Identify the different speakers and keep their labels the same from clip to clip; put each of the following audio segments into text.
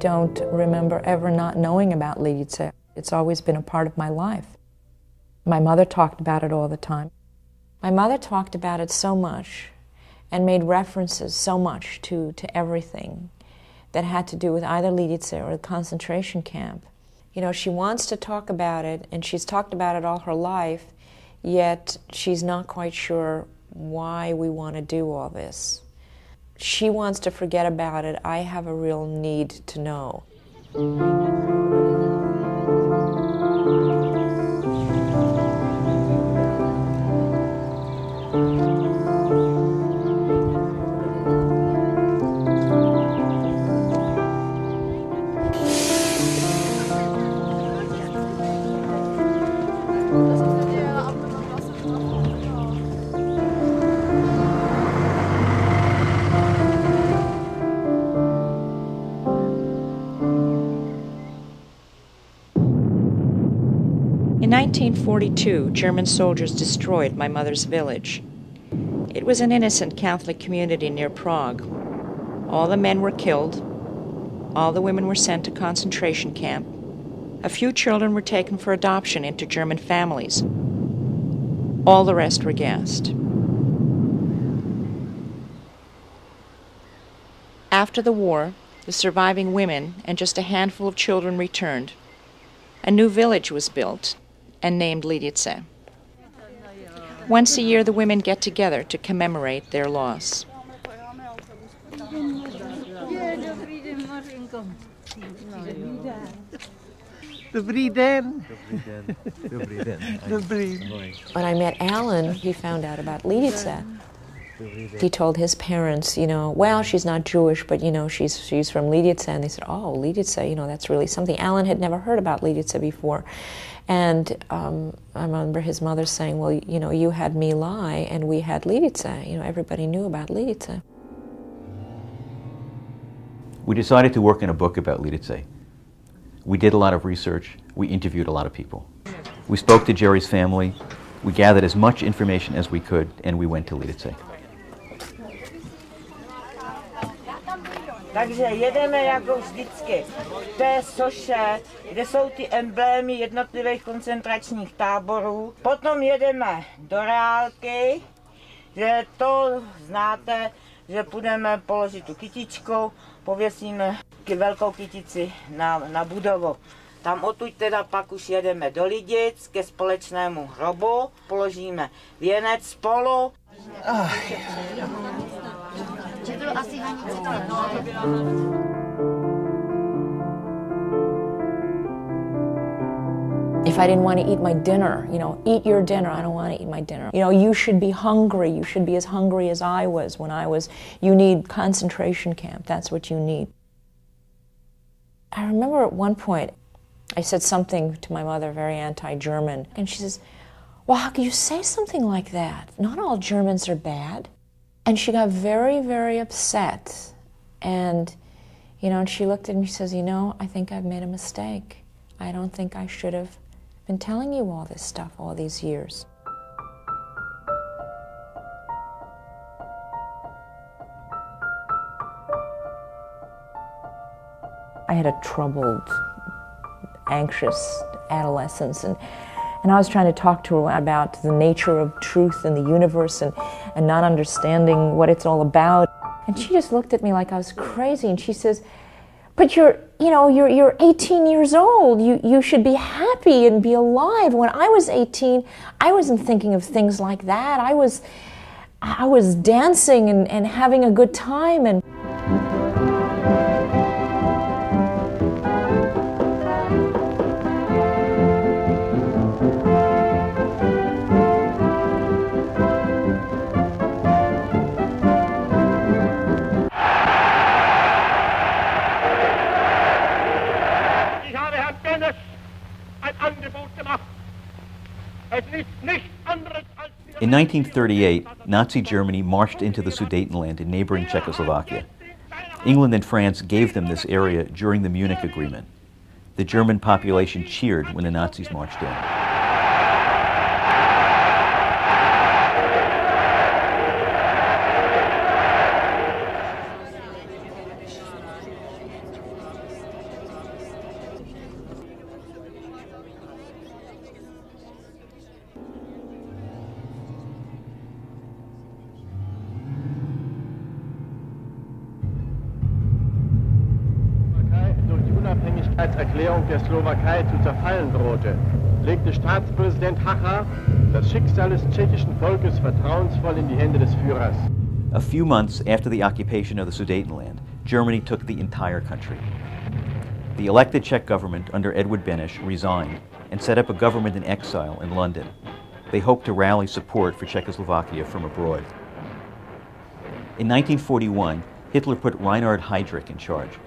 Speaker 1: don't remember ever not knowing about Lidice. It's always been a part of my life. My mother talked about it all the time. My mother talked about it so much and made references so much to everything that had to do with either Lidice or the concentration camp. You know, she wants to talk about it, and she's talked about it all her life, yet she's not quite sure why we want to do all this. She wants to forget about it. I have a real need to know. In 1942, German soldiers destroyed my mother's village. It was an innocent Catholic community near Prague. All the men were killed. All the women were sent to concentration camp. A few children were taken for adoption into German families. All the rest were gassed. After the war, the surviving women and just a handful of children returned. A new village was built and named Lidice. Once a year, the women get together to commemorate their loss.
Speaker 2: Dobrý den.
Speaker 1: When I met Alan, he found out about Lidice. He told his parents, you know, well, she's not Jewish, but, you know, she's from Lidice. And they said, oh, Lidice, you know, that's really something. Alan had never heard about Lidice before. And I remember his mother saying, well, you know, you had My Lai and we had Lidice. You know, everybody knew about Lidice.
Speaker 3: We decided to work on a book about Lidice. We did a lot of research. We interviewed a lot of people. We spoke to Jerry's family. We gathered as much information as we could, and we went to Lidice.
Speaker 2: Takže jedeme jako vždycky v té soše, kde jsou ty emblémy jednotlivých koncentračních táborů. Potom jedeme do reálky, že to znáte, že půjdeme položit tu kytičku, pověsíme velkou kytici na budovu. Tam odtud teda pak už jedeme do Lidic ke společnému hrobu, položíme věnec spolu.
Speaker 1: If I didn't want to eat my dinner, you know, eat your dinner, I don't want to eat my dinner. You know, you should be hungry, you should be as hungry as I was when I was, you need concentration camp, that's what you need. I remember at one point, I said something to my mother, very anti-German, and she says, well, how can you say something like that? Not all Germans are bad. And she got very, very upset. And, you know, and she looked at me and she says, you know, I think I've made a mistake. I don't think I should have been telling you all this stuff all these years. I had a troubled, anxious adolescence, and I was trying to talk to her about the nature of truth in the universe and not understanding what it's all about. And she just looked at me like I was crazy, and she says, but you're 18 years old. You should be happy and be alive. When I was 18, I wasn't thinking of things like that. I was dancing and having a good time. And
Speaker 3: in 1938, Nazi Germany marched into the Sudetenland in neighboring Czechoslovakia. England and France gave them this area during the Munich Agreement. The German population cheered when the Nazis marched in.
Speaker 4: Erklärung der Slowakei zu zerfallen drohte, legte Staatspräsident Hacha das Schicksal des tschechischen Volkes vertrauensvoll in die Hände des Führers.
Speaker 3: A few months after the occupation of the Sudetenland, Germany took the entire country. The elected Czech government under Edvard Beneš resigned and set up a government in exile in London. They hoped to rally support for Czechoslovakia from abroad. In 1941, Hitler put Reinhard Heydrich in charge.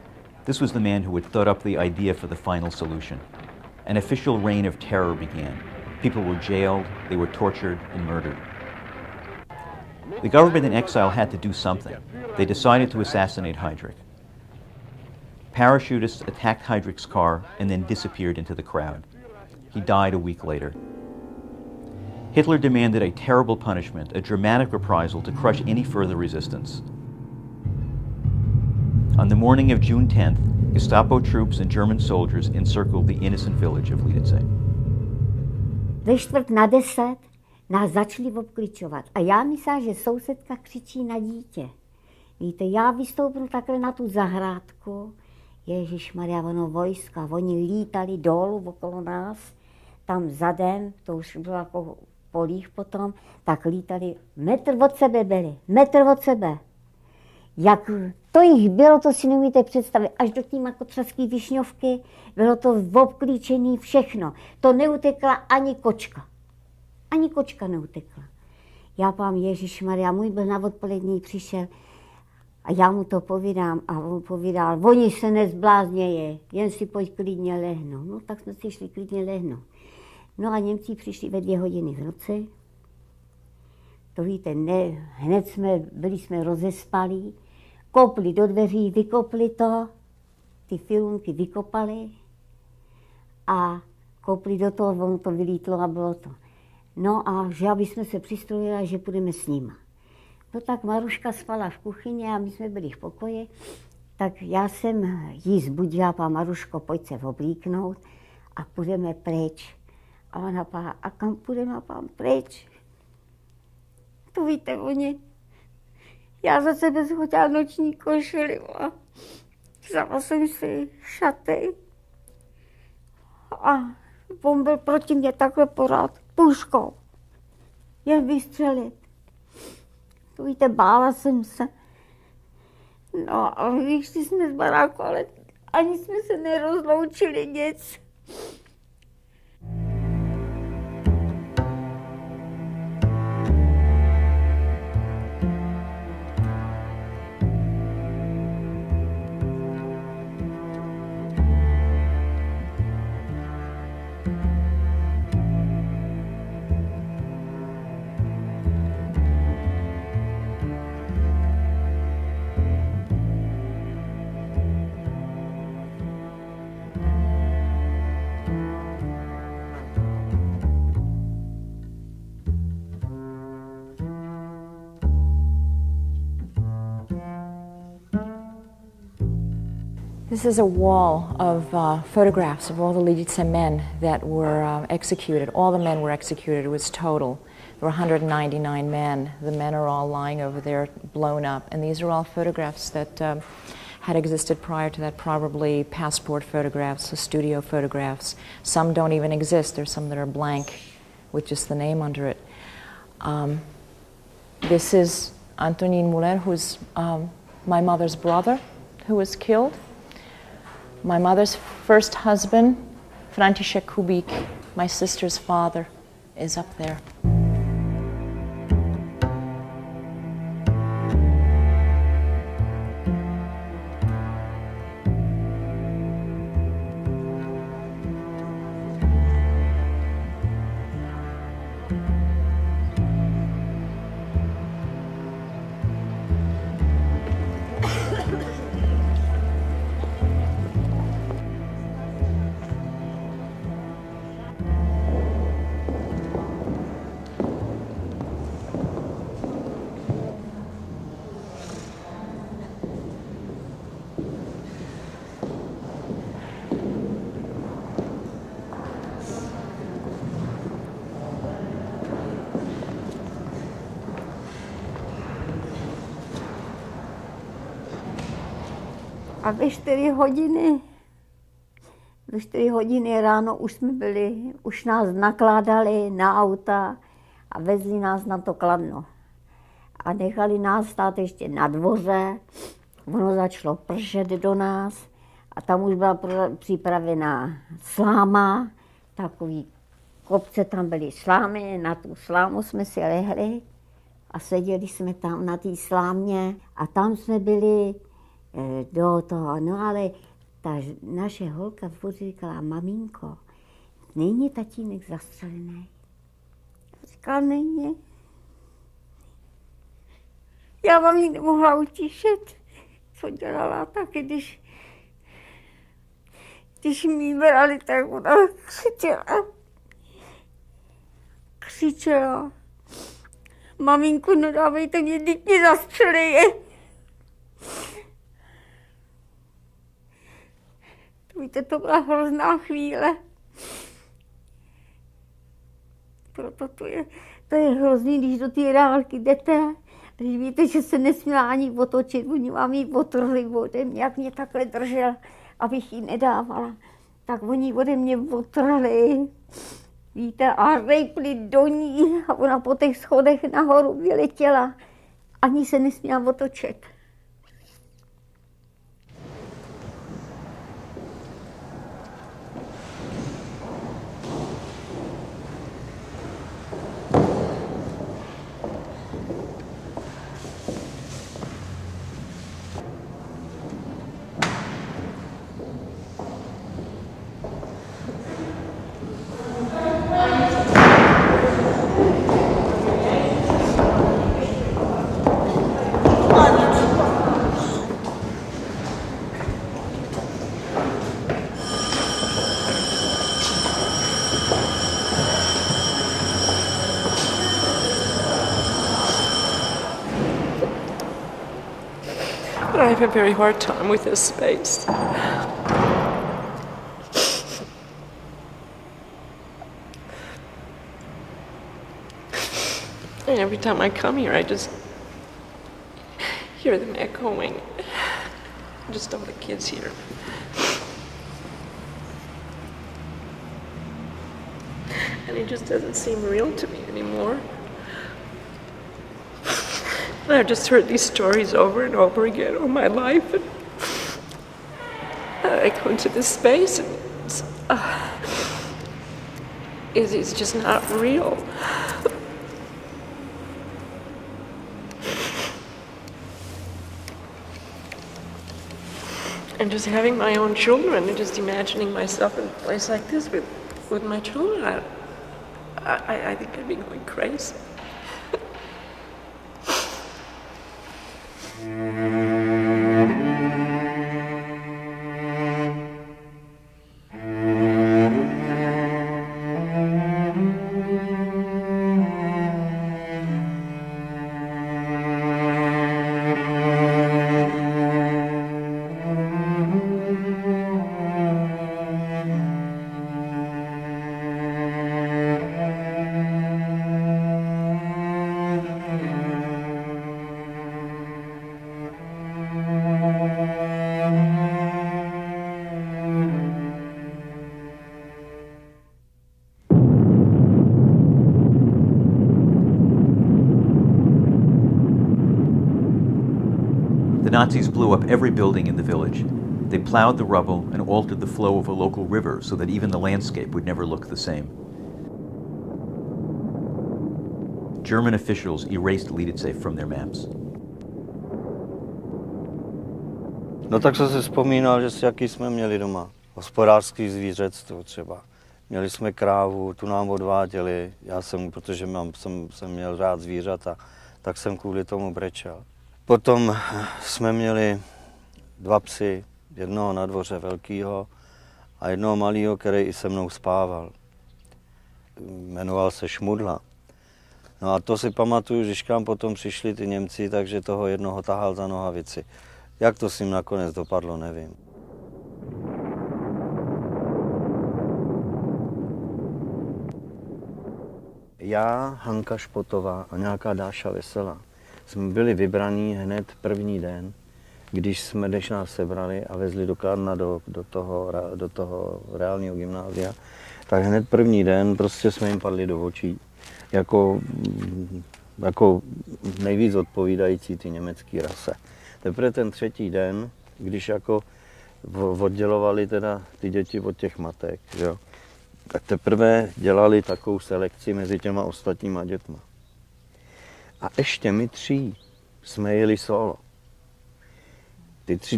Speaker 3: This was the man who had thought up the idea for the final solution. An official reign of terror began. People were jailed, they were tortured and murdered. The government in exile had to do something. They decided to assassinate Heydrich. Parachutists attacked Heydrich's car and then disappeared into the crowd. He died a week later. Hitler demanded a terrible punishment, a dramatic reprisal to crush any further resistance. On the morning of June 10th, Gestapo troops and German soldiers encircled the innocent village of Lidice.
Speaker 5: Ve 9:45 nás začali obkličovat a já myslela, že sousedka křičí na dítě. Víte, já vystoupil takhle na tu zahrádku, ježišmarja, ono vojska, oni lítali dolů okolo nás, tam zadem, to už bylo jako polích potom, tak lítali, metr od sebe byli, metr od sebe. Jak to jich bylo, to si neumíte představit, až do tím jako třeský višňovky, bylo to obklíčené všechno. To neutekla ani kočka. Ani kočka neutekla. Já pám, ježišmarja, můj byl na odpolední přišel a já mu to povídám a on povídal, oni se nezblázněje, jen si pojď klidně lehnout. No tak jsme si šli klidně lehnout. No a Němci přišli ve 2 hodiny v noci. To víte, ne, hned byli jsme rozespalí, kopli do dveří, vykopli to, ty filmky vykopali a kopli do toho, ono to vylítlo a bylo to. No a že aby jsme se přistrojili, že půjdeme s nima. No tak Maruška spala v kuchyni a my jsme byli v pokoji, tak já jsem jí zbudila, a Maruško, pojď se oblíknout a půjdeme pryč. A ona pá, a kam půjdeme, pán, pryč? To víte, oni. Já za sebe schodila noční košili a vzala jsem si šaty. A on byl proti mě takhle pořád puškou. Jen vystřelit. To víte, bála jsem se. No a vyšli jsme z baráku, ale ani jsme se nerozloučili nic.
Speaker 1: This is a wall of photographs of all the Lidice men that were executed. All the men were executed. It was total. There were 199 men. The men are all lying over there, blown up. And these are all photographs that had existed prior to that, probably passport photographs, studio photographs. Some don't even exist. There's some that are blank with just the name under it. This is Antonín Müller, who's my mother's brother, who was killed. My mother's first husband, František Kubík, my sister's father, is up there. A ve 4 hodiny
Speaker 5: Do 4 hodiny ráno už jsme byli, už nás nakládali na auta a vezli nás na to Kladno. A nechali nás stát ještě na dvoře, ono začalo pršet do nás a tam už byla připravená sláma, takový kopce tam byly slámy, na tu slámu jsme si lehli a seděli jsme tam na té slámě a tam jsme byli do toho, no ale ta naše holka furt říkala, maminko, není tatínek zastřelený? Říkala, není. Já vám ji nemohla utišet, co dělala taky, když mi brali, tak ona křičela. Maminku, nedávejte mě, teď mě zastřelí. Víte, to byla hrozná chvíle. Proto to je hrozný, když do té reálky jdete. Když víte, že se nesměla ani otočit, oni vám ji otrhli ode mě, jak mě takhle držel, abych ji nedávala. Tak oni ode mě otrhli, víte, a rejpli do ní a ona po těch schodech nahoru vyletěla. Ani se nesměla otočit.
Speaker 6: But I have a very hard time with this space. And every time I come here, I just hear them echoing. Just all the kids here. And it just doesn't seem real to me anymore. And I've just heard these stories over and over again all my life. And I go into this space and it's just not real. And just having my own children and just imagining myself in a place like this with my children, I think I'd be going crazy.
Speaker 3: The Nazis blew up every building in the village. They plowed the rubble and altered the flow of a local river so that even the landscape would never look the same. German officials erased Lidice from their maps.
Speaker 7: No tak jsem si vzpomínal, že jaký jsme měli doma. Hospodářský zvířectvo třeba. Měli jsme krávu, tu nám odváděli. Já jsem, protože jsem měl rád zvířata, tak jsem kvůli tomu brečel. Potom jsme měli 2 psy, jednoho na dvoře velkýho a jednoho malýho, který i se mnou spával. Jmenoval se Šmudla. No a to si pamatuju, když kam potom přišli ty Němci, takže toho jednoho tahal za nohavici. Jak to s ním nakonec dopadlo, nevím. Já, Hanka Špotová a nějaká Dáša Veselá jsme byli vybraní hned první den když nás sebrali a vezli do Kladna do toho reálního gymnázia, tak hned první den prostě jsme jim padli do očí. Jako nejvíc odpovídající ty německé rase. Teprve ten třetí den, když jako oddělovali teda ty děti od těch matek, jo, tak teprve dělali takovou selekci mezi těma ostatníma dětma. A ještě my 3 jsme jeli solo.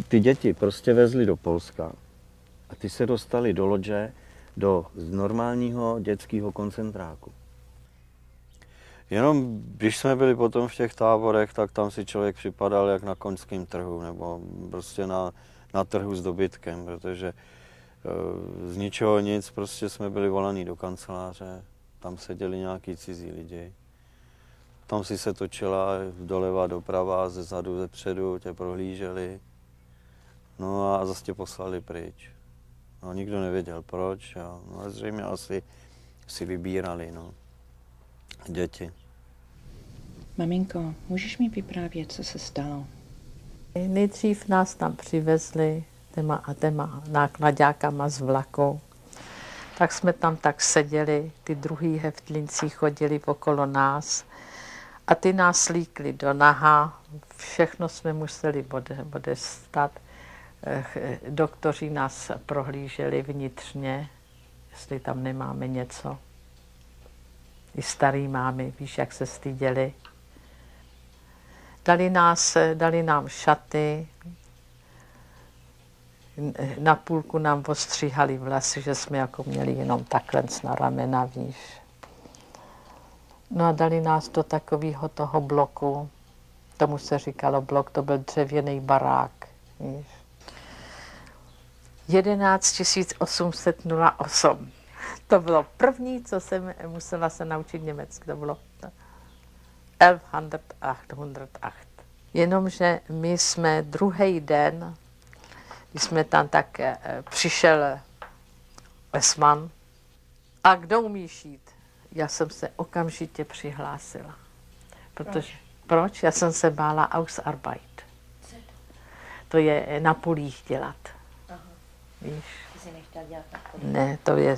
Speaker 7: Ty děti prostě vezli do Polska a ty se dostali do Lodže, do normálního dětského koncentráku. Jenom když jsme byli potom v těch táborech, tak tam si člověk připadal jak na koňském trhu nebo prostě na trhu s dobytkem, protože z ničeho nic prostě jsme byli volaní do kanceláře, tam seděli nějaký cizí lidi. Tam si se točila doleva, doprava, ze zadu, ze předu, tě prohlíželi. No a zase tě poslali pryč. No, nikdo nevěděl proč, no a zřejmě asi si vybírali, no, děti.
Speaker 8: Maminko, můžeš mi vyprávět, co se stalo?
Speaker 9: Nejdřív nás tam přivezli těma nákladákama z vlaku. Tak jsme tam tak seděli, ty druhý heftlinci chodili okolo nás a ty nás slíkli do naha. Všechno jsme museli odestat. Doktoři nás prohlíželi vnitřně, jestli tam nemáme něco. I starý mámy, víš, jak se styděli. Dali nám šaty, na půlku nám ostříhali vlasy, že jsme jako měli jenom takhle na ramena, víš. No a dali nás do takového toho bloku, tomu se říkalo blok, to byl dřevěný barák, víš. 11 808. To bylo první, co jsem musela se naučit německy, to bylo 1108. Jenomže my jsme druhý den, když jsme tam, tak přišel Esman. A kdo umíš jít? Já jsem se okamžitě přihlásila. Protože, proč? Já jsem se bála Ausarbeit. To je na polích dělat. Víš?
Speaker 1: Ty jsi nechtěla dělat na polích?
Speaker 9: Ne, to je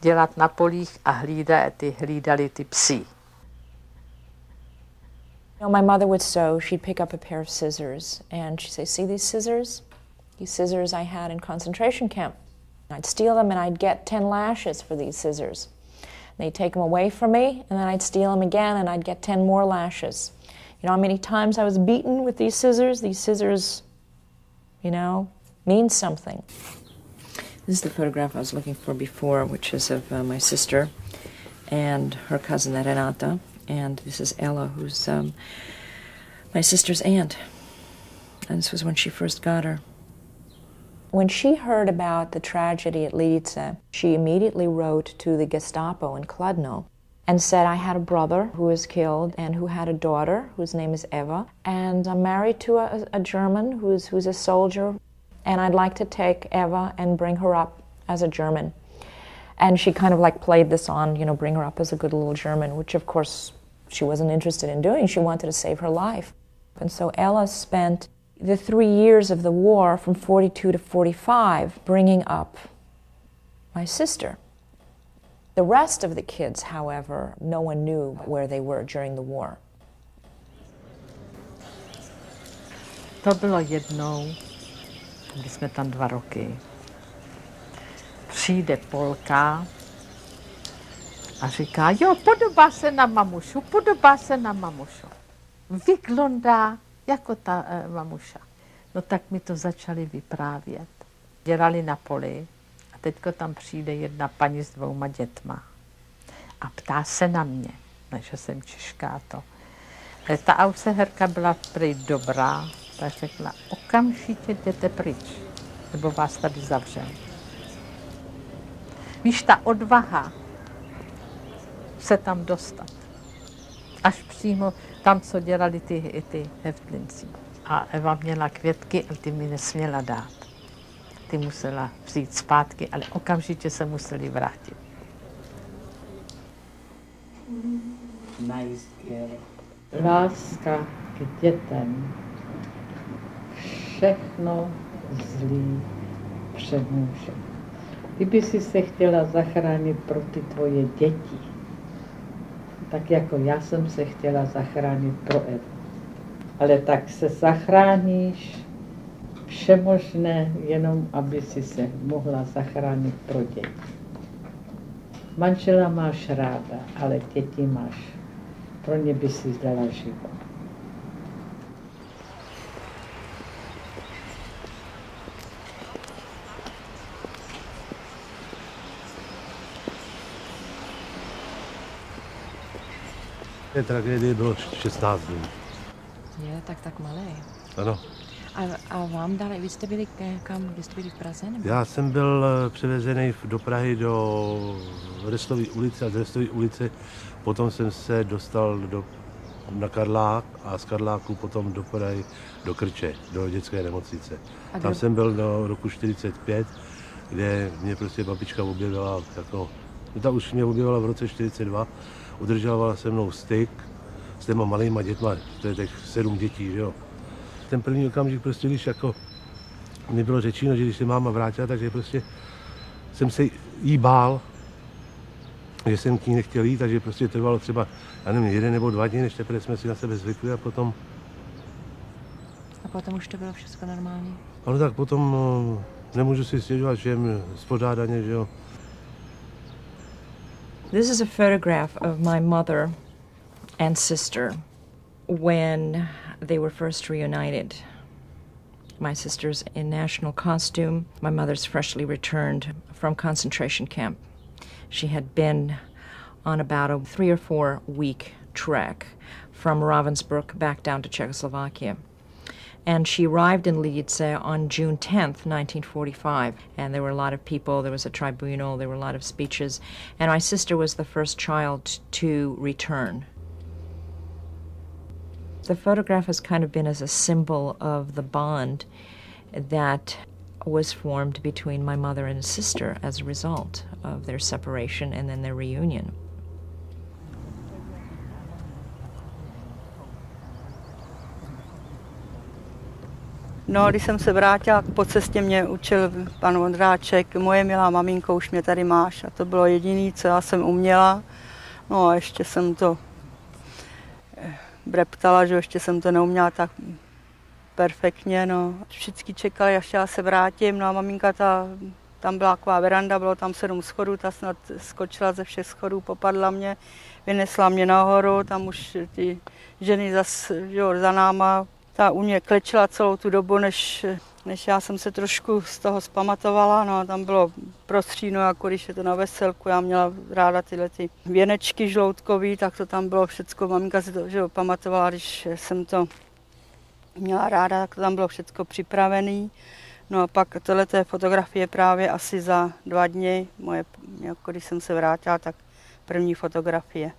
Speaker 9: dělat na polích a hlídali ty psi.
Speaker 1: You know, my mother would sew, she'd pick up a pair of scissors and she'd say, see these scissors? These scissors I had in concentration camp. I'd steal them and I'd get 10 lashes for these scissors. They'd take them away from me and then I'd steal them again and I'd get 10 more lashes. You know how many times I was beaten with these scissors? These scissors, you know, mean something. This is the photograph I was looking for before, which is of my sister and her cousin Renata. And this is Ella, who's my sister's aunt. And this was when she first got her. When she heard about the tragedy at Lidice, she immediately wrote to the Gestapo in Kladno and said, I had a brother who was killed and who had a daughter whose name is Eva, and I'm married to a German who's a soldier, and I'd like to take Eva and bring her up as a German. And she kind of like played this on, you know, bring her up as a good little German, which of course she wasn't interested in doing. She wanted to save her life. And so Ella spent the 3 years of the war from 42 to 45 bringing up my sister. The rest of the kids, however, no one knew where they were during the war.
Speaker 9: To bylo jednou, když jsme tam 2 roky. Přijde Polka a říká, jo, podobá se na mamušu, podobá se na mamušu. Vyglądá jako ta mamuša. No tak mi to začali vyprávět. Dělali na poli a teďko tam přijde jedna paní s 2 dětma a ptá se na mě, že jsem Češka to. Ale ta auseherka byla prý dobrá, tak řekla, okamžitě jděte pryč, nebo vás tady zavřem. Víš, ta odvaha se tam dostat. Až přímo tam, co dělali ty heftlinci. A Eva měla květky a ty mi nesměla dát. Ty musela přijít zpátky, ale okamžitě se museli vrátit. Láska k dětem. všechno zlý přemůže. Kdyby si se chtěla zachránit pro ty tvoje děti, tak jako já jsem se chtěla zachránit pro Evu. Ale tak se zachráníš všemožné, jenom aby si se mohla zachránit pro děti. Manžela máš ráda, ale děti máš. Pro ně by si dala život.
Speaker 10: Té tragédie bylo 16 dní.
Speaker 8: Je, tak malé.
Speaker 10: Ano.
Speaker 8: A vám dali, vy jste byli kam, vy jste byli v Praze? Nebo?
Speaker 10: Já jsem byl převezený do Prahy do Restovy ulice a z Restovy ulice potom jsem se dostal na Karlák a z Karláku potom do Prahy do Krče, do dětské nemocnice. Tam jsem byl do roku 45, kde mě prostě babička objevila, jako, ta už mě objevila v roce 42, udržovala se mnou styk s těma malýma dětma, to je těch 7 dětí, že jo. Ten první okamžik prostě, když jako mi bylo řečeno, že když se máma vrátila, takže prostě jsem se jí bál, že jsem k ní nechtěl jít, takže prostě trvalo třeba, já nevím, 1 nebo 2 dny, než teprve jsme si na sebe zvykli a potom...
Speaker 8: A potom už to bylo všechno normální?
Speaker 10: Ano, tak potom nemůžu si stěžovat, že jen spořádaně, že jo.
Speaker 1: This is a photograph of my mother and sister when they were first reunited. My sister's in national costume. My mother's freshly returned from concentration camp. She had been on about a 3 or 4 week trek from Ravensbrück back down to Czechoslovakia. And she arrived in Lidice on June 10th, 1945. And there were a lot of people, there was a tribunal, there were a lot of speeches. And my sister was the first child to return. The photograph has kind of been as a symbol of the bond that was formed between my mother and sister as a result of their separation and then their reunion.
Speaker 11: No, když jsem se vrátila, po cestě mě učil pan Vondráček, moje milá maminko, už mě tady máš. A to bylo jediné, co já jsem uměla. No a ještě jsem to breptala, že ještě jsem to neuměla tak perfektně. No. Všichni čekali, až já se vrátím. No a maminka, tam byla taková veranda, bylo tam 7 schodů, ta snad skočila ze všech schodů, popadla mě, vynesla mě nahoru, tam už ty ženy za náma. Ta u mě klečela celou tu dobu, než já jsem se trošku z toho zpamatovala. No, tam bylo prostříno, jako když je to na veselku. Já měla ráda tyhle ty věnečky žloutkový, tak to tam bylo všecko. Maminka si to pamatovala, když jsem to měla ráda, tak to tam bylo všecko připravené. No a pak tohleto je fotografie právě asi za 2 dny, moje, jako když jsem se vrátila, tak první fotografie.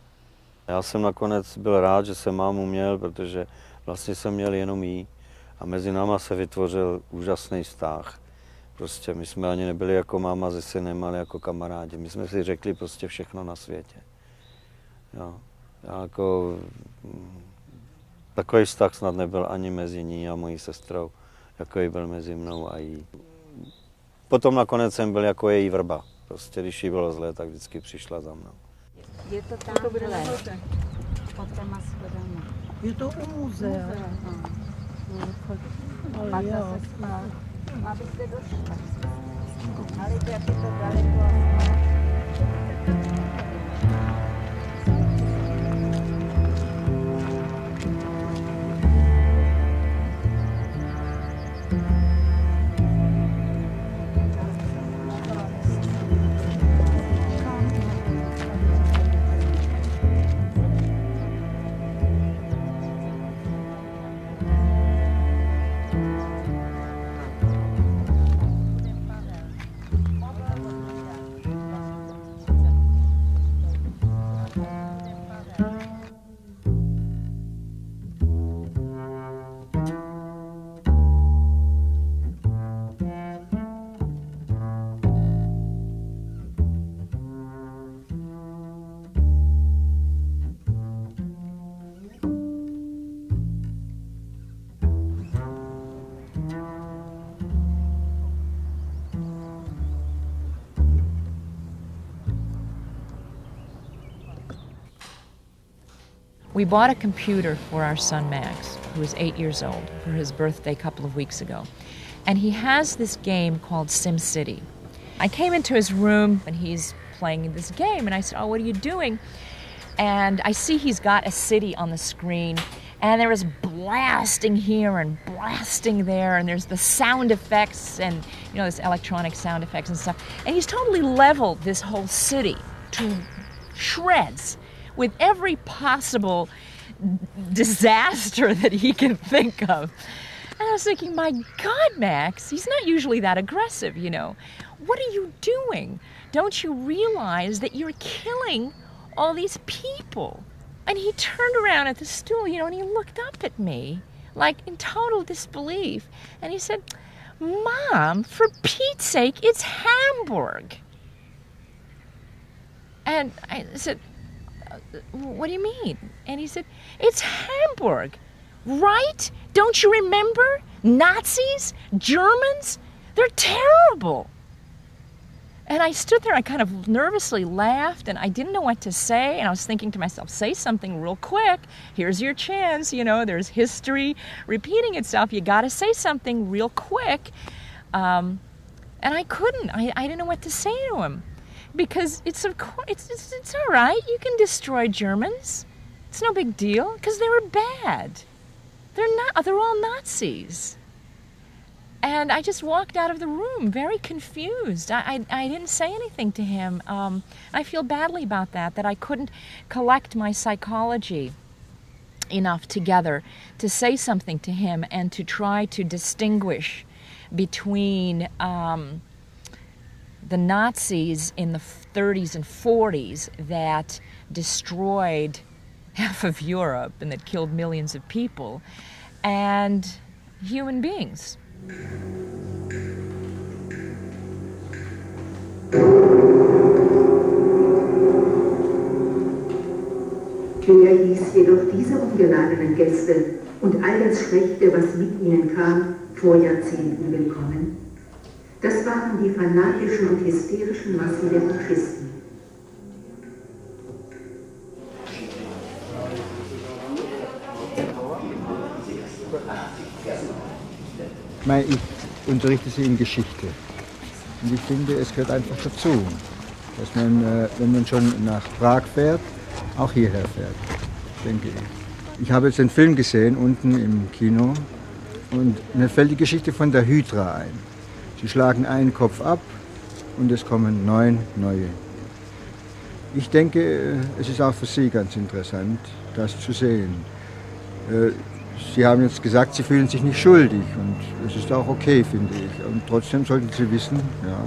Speaker 7: Já jsem nakonec byl rád, že jsem mámu měl, protože vlastně jsem měl jenom jí a mezi náma se vytvořil úžasný vztah. Prostě my jsme ani nebyli jako máma se synem, ale jako kamarádi. My jsme si řekli prostě všechno na světě. Jo. Já jako, takový vztah snad nebyl ani mezi ní a mojí sestrou, jako byl mezi mnou a jí. Potom nakonec jsem byl jako její vrba. Prostě když jí bylo zlé, tak vždycky přišla za mnou.
Speaker 5: Je to tamhle, pod těma schodama.
Speaker 9: Je to u muzea.
Speaker 5: Pak zase spát. Abyste došli. Ale jak je to daleko.
Speaker 1: We bought a computer for our son Max, who is 8 years old, for his birthday a couple of weeks ago. And he has this game called SimCity. I came into his room and he's playing this game, and I said, "Oh, what are you doing?" And I see he's got a city on the screen, and there is blasting here and blasting there, and there's the sound effects and, you know, this electronic sound effects and stuff. And he's totally leveled this whole city to shreds with every possible disaster that he can think of. And I was thinking, my God, Max, he's not usually that aggressive, you know. What are you doing? Don't you realize that you're killing all these people? And he turned around at the stool, you know, and he looked up at me, like in total disbelief. And he said, "Mom, for Pete's sake, it's Hamburg." And I said, "What do you mean?" And he said, "It's Hamburg, right? Don't you remember? Nazis, Germans, they're terrible." And I stood there, I kind of nervously laughed, and I didn't know what to say, and I was thinking to myself, say something real quick. Here's your chance, you know, there's history repeating itself. You got to say something real quick. And I couldn't. I didn't know what to say to him. Because it's all right. You can destroy Germans. It's no big deal, because they were bad. They're all Nazis. And I just walked out of the room very confused. I didn't say anything to him. I feel badly about that I couldn't collect my psychology enough together to say something to him and to try to distinguish between the Nazis in the 30s and 40s that destroyed half of Europe and that killed millions of people, and human beings.
Speaker 12: Claire hieß jedoch diese ungeladenen Gäste und all das Schlechte, was mit ihnen kam, vor Jahrzehnten willkommen. Das waren die fanatischen und hysterischen Massen der Faschisten.
Speaker 13: Ich unterrichte sie in Geschichte. Und ich finde, es gehört einfach dazu, dass man, wenn man schon nach Prag fährt, auch hierher fährt, denke ich. Ich habe jetzt den Film gesehen, unten im Kino, und mir fällt die Geschichte von der Hydra ein. Sie schlagen einen Kopf ab und es kommen 9 neue. Ich denke, es ist auch für Sie ganz interessant, das zu sehen. Sie haben jetzt gesagt, Sie fühlen sich nicht schuldig, und das ist auch okay, finde ich. Und trotzdem sollten Sie wissen, ja,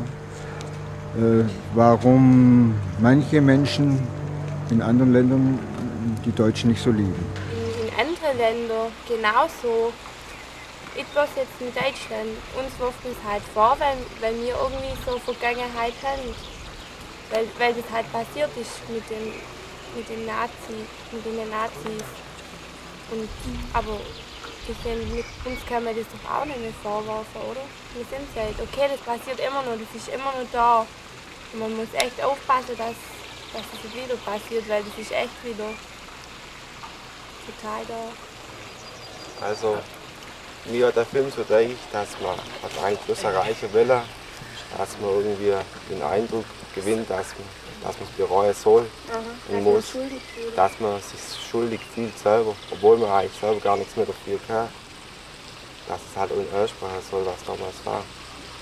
Speaker 13: warum manche Menschen in anderen Ländern die Deutschen nicht so lieben.
Speaker 14: In anderen Ländern genauso. Etwas jetzt in Deutschland. Uns wirft es halt vor, weil wir irgendwie so Vergangenheit haben. Weil das halt passiert ist mit den Nazis. Aber mit uns kann man das doch auch nicht mehr vorwerfen, oder? Wir sind es halt. Okay, das passiert immer noch, das ist immer noch da. Und man muss echt aufpassen, dass es nicht wieder passiert, weil das ist echt wieder total da.
Speaker 15: Also, mir hat der Film so gedacht, dass man eigentlich das erreichen will, dass man irgendwie den Eindruck gewinnt, dass man es bereuen soll und muss, dass man sich schuldig fühlt selber, obwohl man eigentlich selber gar nichts mehr dafür kann, dass es halt aussprechen soll, was damals war,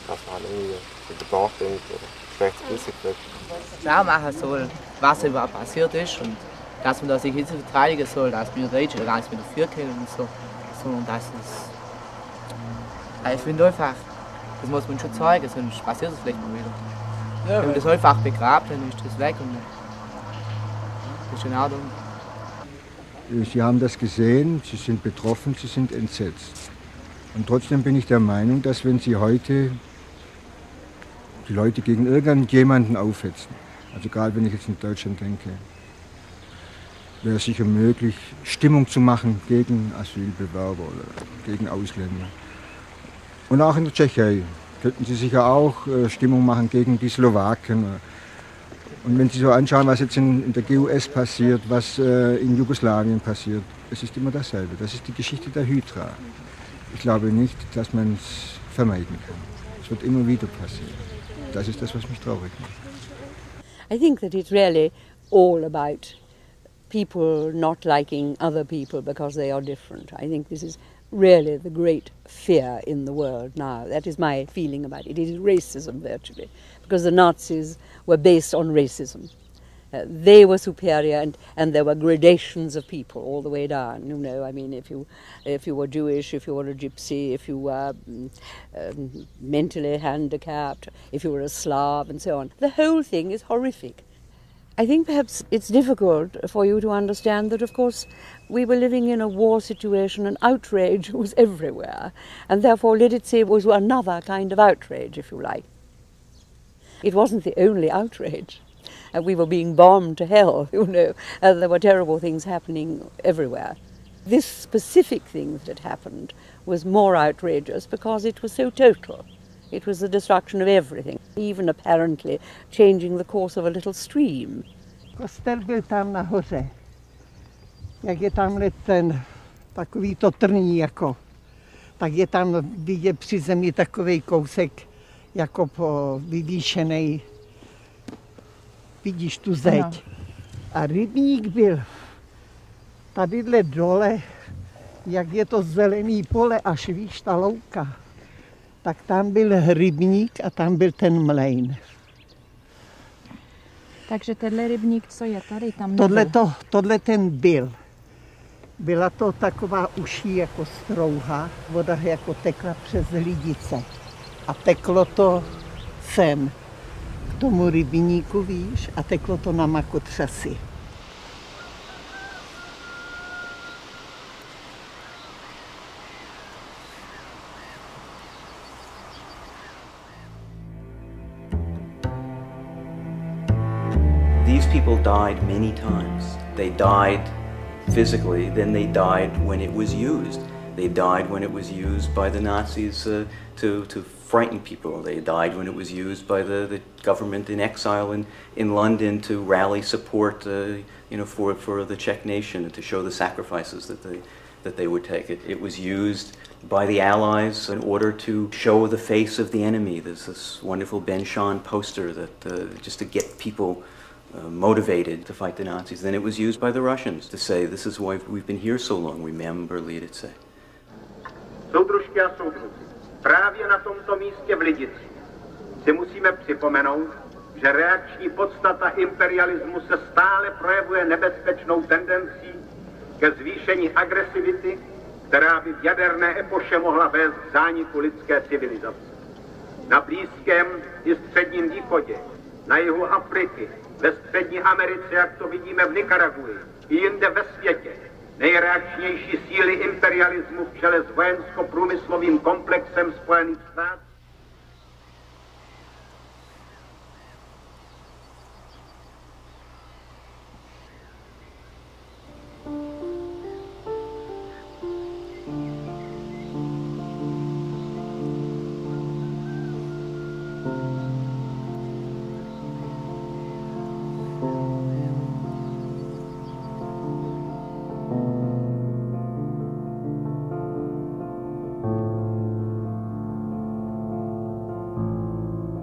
Speaker 15: dass man halt irgendwie über nachdenkt oder schlechtes Gewissen kriegt.
Speaker 16: Klar machen soll, was überhaupt passiert ist, und dass man da sich jetzt verteidigen soll, dass wir Deutsche gar nichts mehr dafür können und so. Und das ist, ich finde einfach, das muss man schon zeigen, sonst passiert es vielleicht mal wieder. Ja, wenn man das einfach begrabt, dann ist das weg und das ist in Ordnung.
Speaker 13: Sie haben das gesehen, Sie sind betroffen, Sie sind entsetzt. Und trotzdem bin ich der Meinung, dass wenn Sie heute die Leute gegen irgendjemanden aufhetzen, also gerade wenn ich jetzt in Deutschland denke, wäre es sicher möglich, Stimmung zu machen gegen Asylbewerber oder gegen Ausländer. Und auch in der Tschechei könnten Sie sicher auch Stimmung machen gegen die Slowaken. Und wenn Sie so anschauen, was jetzt in der GUS passiert, was in Jugoslawien passiert, es ist immer dasselbe. Das ist die Geschichte der Hydra. Ich glaube nicht, dass man es vermeiden kann. Es wird immer wieder passieren. Das ist das, was mich traurig macht.
Speaker 17: I think that it's really all about people not liking other people because they are different. I think this is really the great fear in the world now. That is my feeling about it. It is racism virtually, because the Nazis were based on racism. They were superior, and there were gradations of people all the way down. You know, I mean, if you were Jewish, if you were a gypsy, if you were mentally handicapped, if you were a Slav, and so on. The whole thing is horrific. I think perhaps it's difficult for you to understand that, of course, we were living in a war situation and outrage was everywhere, and therefore Lidice was another kind of outrage, if you like. It wasn't the only outrage. We were being bombed to hell, you know, and there were terrible things happening everywhere. This specific thing that had happened was more outrageous because it was so total. It was the destruction of everything, even apparently changing the course of a little stream.
Speaker 18: Kostel byl tam nahoře. Jak je tamhle ten takový to trní jako, tak je tam vidět při zemi takovej kousek jako vyvýšenej. Vidíš tu zeď. Ano. A rybník byl tadyhle dole, jak je to zelený pole, až víš ta louka. Tak tam byl rybník a tam byl ten mlejn.
Speaker 8: Takže tenhle rybník, co je tady, tam nebyl?
Speaker 18: Tohle ten byl. Byla to taková uší jako strouha, voda jako tekla přes Lidice. A teklo to sem, k tomu rybníku, víš, a teklo to na Makotřasy.
Speaker 3: These people died many times. They died physically, then they died when it was used. They died when it was used by the Nazis to frighten people. They died when it was used by the government in exile in London to rally support for the Czech nation and to show the sacrifices that they would take. It was used by the Allies in order to show the face of the enemy. There's this wonderful Ben Shahn poster that just to get people motivated to fight the Nazis. Then it was used by the Russians to say, this is why we've been here so long, remember Lidice.
Speaker 19: Soudružky a soudruzi, právě na tomto místě v Lidici si musíme připomenout, že reakční podstata imperialismu se stále projevuje nebezpečnou tendencí ke zvýšení agresivity, která by v jaderné epoše mohla vést k zániku lidské civilizace. Na Blízkém i Středním východě, na jihu Afriky, ve Střední Americe, jak to vidíme v Nikaragui, i jinde ve světě, nejreakčnější síly imperialismu v čele s vojensko-průmyslovým komplexem Spojených států.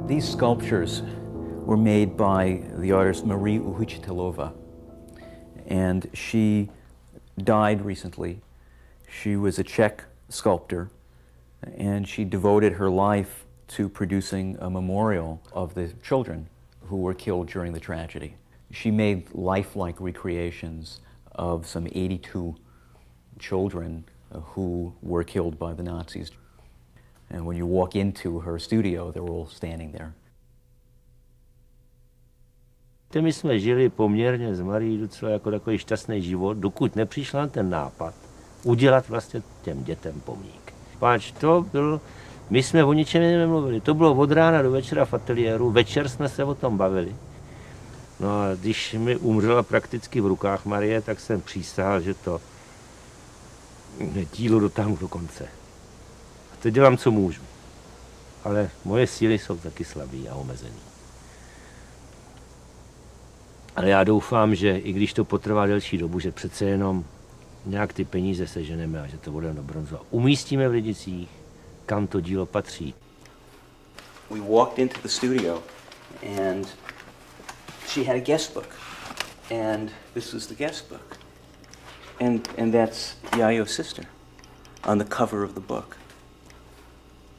Speaker 3: These sculptures were made by the artist Marie Uhuchitelova, and she died recently. She was a Czech sculptor, and she devoted her life to producing a memorial of the children who were killed during the tragedy. She made lifelike recreations of some 82 children who were killed by the Nazis. And when you walk into her studio, they're all standing there.
Speaker 20: My jsme žili poměrně s Marií docela jako takový šťastný život, dokud nepřišel na ten nápad udělat vlastně těm dětem pomník. Páč to byl, my jsme o ničem nemluvili, to bylo od rána do večera v ateliéru, večer jsme se o tom bavili. No a když mi umřela prakticky v rukách Marie, tak jsem přísahal, že to dílo dotáhnu do konce. Teď dělám, co můžu, ale moje síly jsou taky slabý a omezený. Ale já doufám, že i když to potrvá delší dobu, že přece jenom nějak ty peníze seženeme a že to budeme do bronzu a umístíme v Lidicích, kam to dílo patří.
Speaker 21: We walked into the studio and she had a guest book. And this was the guest book. And that's Yayo's sister on the cover of the book.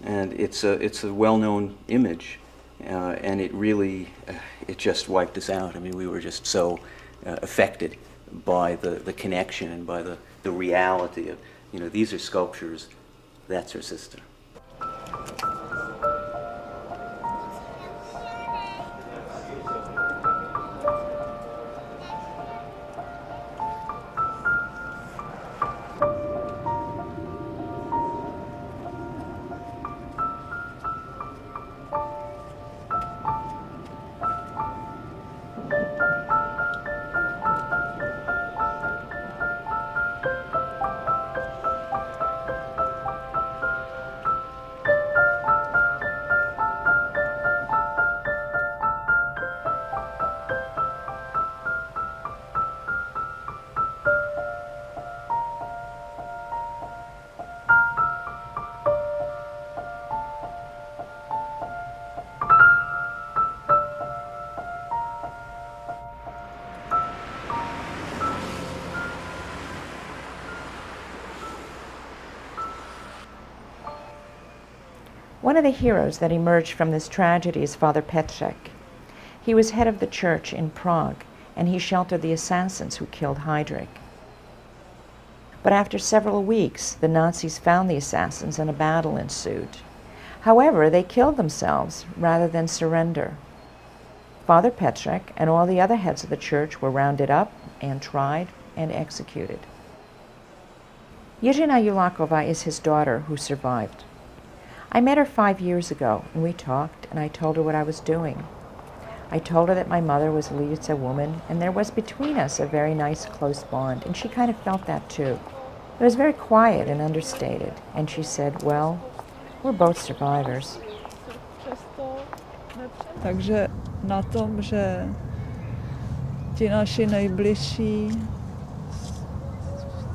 Speaker 21: And it's a well-known image, and it really, it just wiped us out. I mean, we were just so affected by the connection and by the reality of, you know, these are sculptures, that's her sister.
Speaker 1: One of the heroes that emerged from this tragedy is Father Petřek. He was head of the church in Prague, and he sheltered the assassins who killed Heydrich. But after several weeks, the Nazis found the assassins and a battle ensued. However, they killed themselves rather than surrender. Father Petřek and all the other heads of the church were rounded up and tried and executed. Jiřina Juláková is his daughter who survived. I met her 5 years ago, and we talked, and I told her what I was doing. I told her that my mother was a Lidice woman, and there was between us a very nice, close bond, and she kind of felt that too. It was very quiet and understated, and she said, well, we're both survivors.
Speaker 22: Takže na tom, že ti naši nejbližší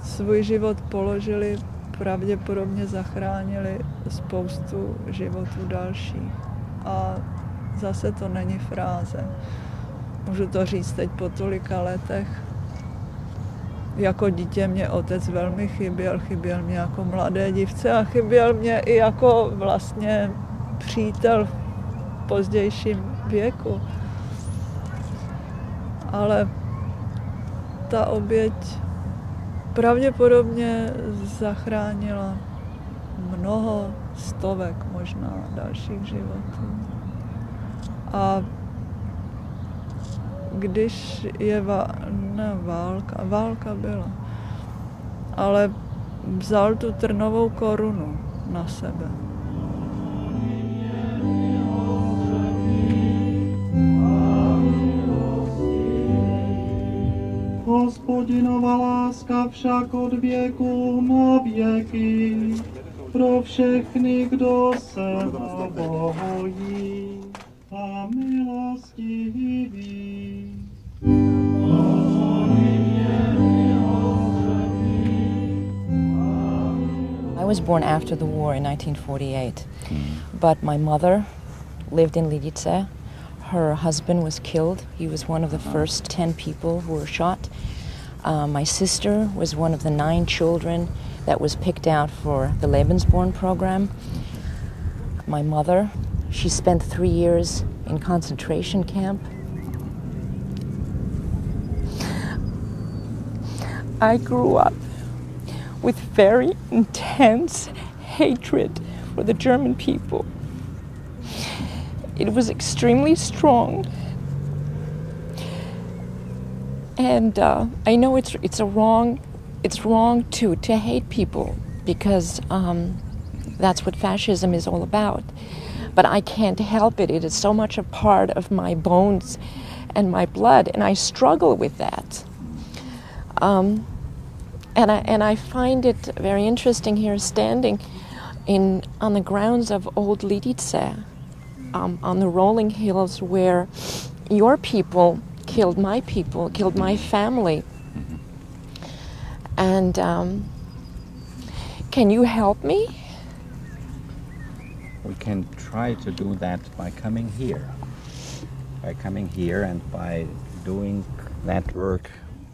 Speaker 22: svůj život položili, pravděpodobně zachránili spoustu životů dalších. A zase to není fráze. Můžu to říct teď po tolika letech. Jako dítě mě otec velmi chyběl mě jako mladé dívce a chyběl mě i jako vlastně přítel v pozdějším věku. Ale ta oběť pravděpodobně zachránila mnoho stovek možná dalších životů. A když je válka byla, ale vzal tu trnovou korunu na sebe.
Speaker 23: Hospodinova láska však od věku na věky pro všechny, kdo se ho bojí a milostiví.
Speaker 1: I was born after the war in 1948, but my mother lived in Lidice. Her husband was killed. He was one of the first 10 people who were shot. My sister was one of the 9 children that was picked out for the Lebensborn program. My mother, she spent 3 years in concentration camp. I grew up with very intense hatred for the German people. It was extremely strong, and I know it's wrong to hate people, because that's what fascism is all about. But I can't help it. It is so much a part of my bones and my blood, and I struggle with that. And I find it very interesting here, standing on the grounds of old Lidice, on the rolling hills where your people killed my people, killed my family. And can you help me?
Speaker 2: We can try to do that by coming here. By coming here and by doing that work,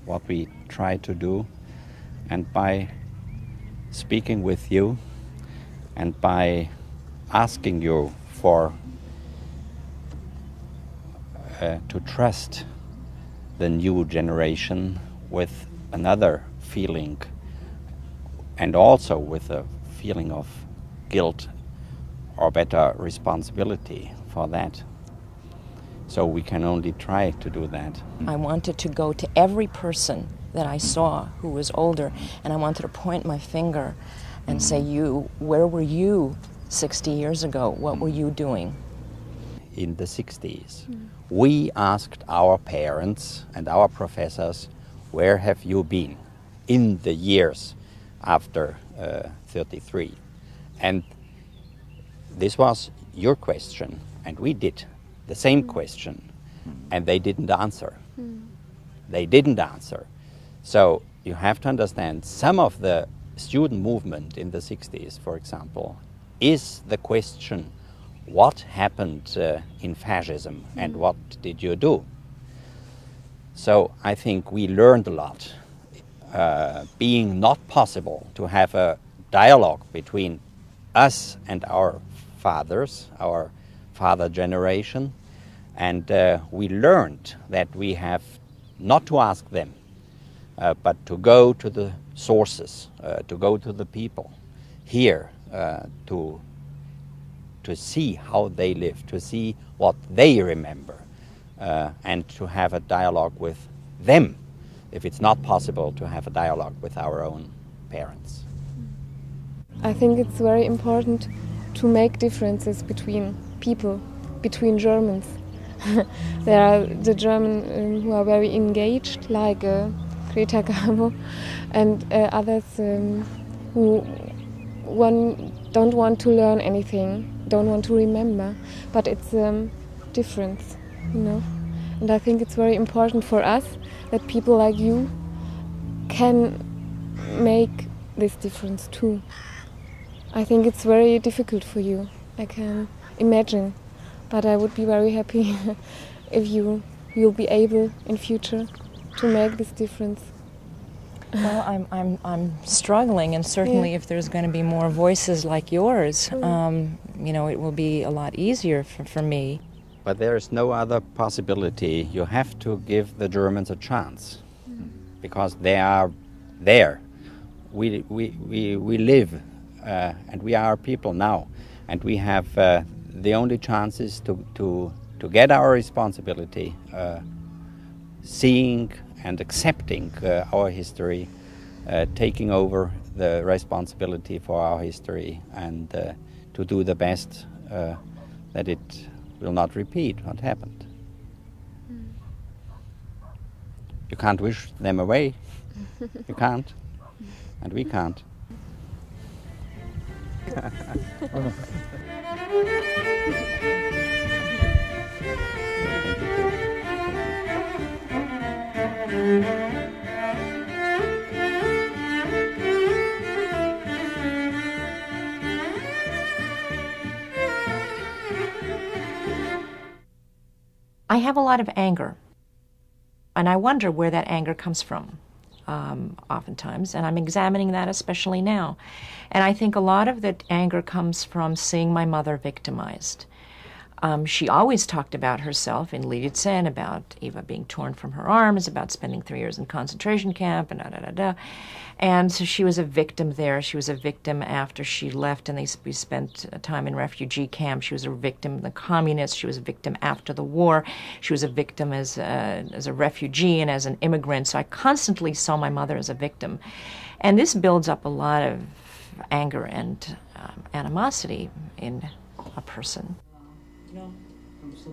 Speaker 2: what we try to do, and by speaking with you, and by asking you for to trust the new generation with another feeling, and also with a feeling of guilt or better responsibility for that. So we can only try to do that.
Speaker 1: I wanted to go to every person that I saw who was older, and I wanted to point my finger and say, you, where were you 60 years ago? What were you doing?
Speaker 2: In the 60s, we asked our parents and our professors, where have you been in the years after 33? And this was your question, and we did the same question, and they didn't answer. They didn't answer. So you have to understand, some of the student movement in the 60s, for example, is the question, what happened in fascism and what did you do? So I think we learned a lot. Being not possible to have a dialogue between us and our fathers, our father generation, and we learned that we have not to ask them, but to go to the sources, to go to the people here, to see how they live, to see what they remember, and to have a dialogue with them, if it's not possible to have a dialogue with our own parents.
Speaker 4: I think it's very important to make differences between people, between Germans. There are the Germans who are very engaged, like Greta Garbo, and others who don't want to learn anything, don't want to remember. But it's difference, you know. And I think it's very important for us that people like you can make this difference too. I think it's very difficult for you, I can imagine, but I would be very happy if you'll be able in future to make this difference.
Speaker 1: Well, I'm struggling, and certainly if there's going to be more voices like yours, you know, it will be a lot easier for me.
Speaker 2: But there is no other possibility. You have to give the Germans a chance, because they are there. We live, and we are people now, and we have the only chance is to get our responsibility, seeing and accepting our history, taking over the responsibility for our history, and to do the best that it will not repeat what happened. You can't wish them away. You can't, and we can't.
Speaker 1: I have a lot of anger, and I wonder where that anger comes from, oftentimes, and I'm examining that especially now. And I think a lot of that anger comes from seeing my mother victimized. She always talked about herself in Lidice, about Eva being torn from her arms, about spending 3 years in concentration camp, and da-da-da-da. And so she was a victim there. She was a victim after she left, and we spent time in refugee camp. She was a victim of the communists. She was a victim after the war. She was a victim as a refugee and as an immigrant. So I constantly saw my mother as a victim. And this builds up a lot of anger and animosity in a person.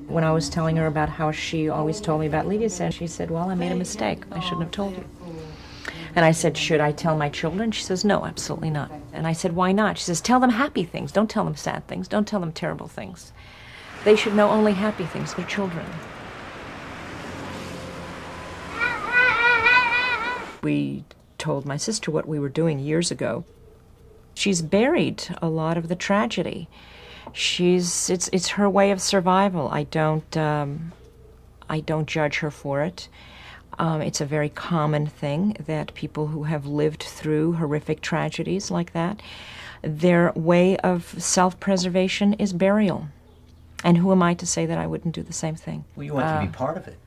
Speaker 1: When I was telling her about how she always told me about Lidice, she said, well, I made a mistake. I shouldn't have told you. And I said, should I tell my children? She says, no, absolutely not. And I said, why not? She says, tell them happy things. Don't tell them sad things. Don't tell them terrible things. They should know only happy things. They're children. We told my sister what we were doing years ago. She's buried a lot of the tragedy. It's her way of survival. I don't judge her for it. It's a very common thing that people who have lived through horrific tragedies like that, their way of self-preservation is burial. And who am I to say that I wouldn't do the same thing?
Speaker 3: Well, you wanted to be part of it.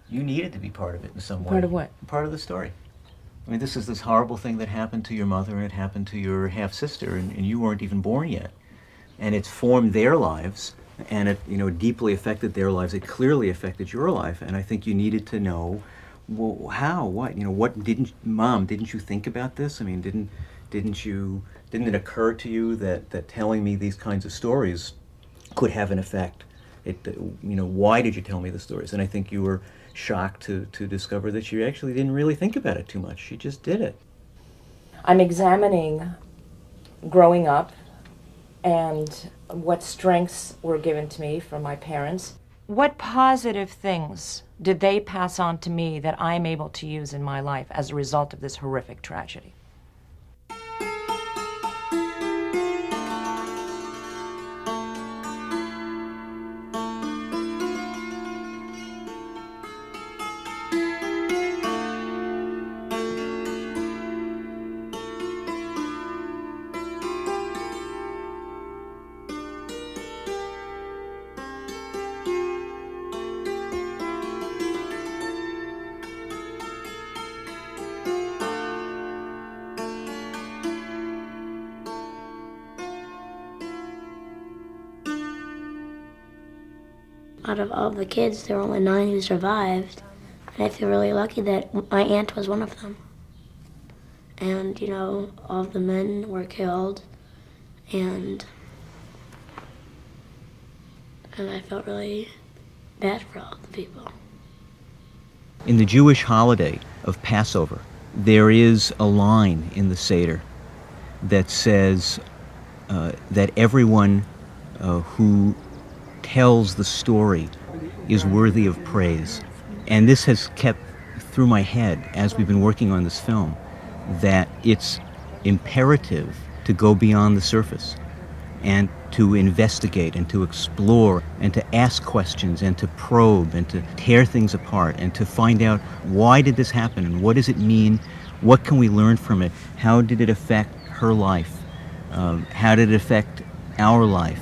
Speaker 3: You needed to be part of it in some way.
Speaker 1: Part of what?
Speaker 3: Part of the story. I mean, this is this horrible thing that happened to your mother, and it happened to your half-sister, and you weren't even born yet. And it's formed their lives, and it, you know, deeply affected their lives. It clearly affected your life, and I think you needed to know, well, how, what, you know, what Mom, didn't you think about this? I mean, didn't it occur to you that telling me these kinds of stories could have an effect? Why did you tell me the stories? And I think you were shocked to discover that she actually didn't really think about it too much. She just did it.
Speaker 1: I'm examining growing up and what strengths were given to me from my parents. What positive things did they pass on to me that I'm able to use in my life as a result of this horrific tragedy?
Speaker 6: Out of all the kids, there were only 9 who survived. And I feel really lucky that my aunt was one of them. And, you know, all of the men were killed. And I felt really bad for all the people.
Speaker 3: In the Jewish holiday of Passover, there is a line in the Seder that says that everyone who tells the story is worthy of praise. And this has kept through my head as we've been working on this film, that it's imperative to go beyond the surface and to investigate and to explore and to ask questions and to probe and to tear things apart and to find out, why did this happen and what does it mean? What can we learn from it? How did it affect her life? How did it affect our life?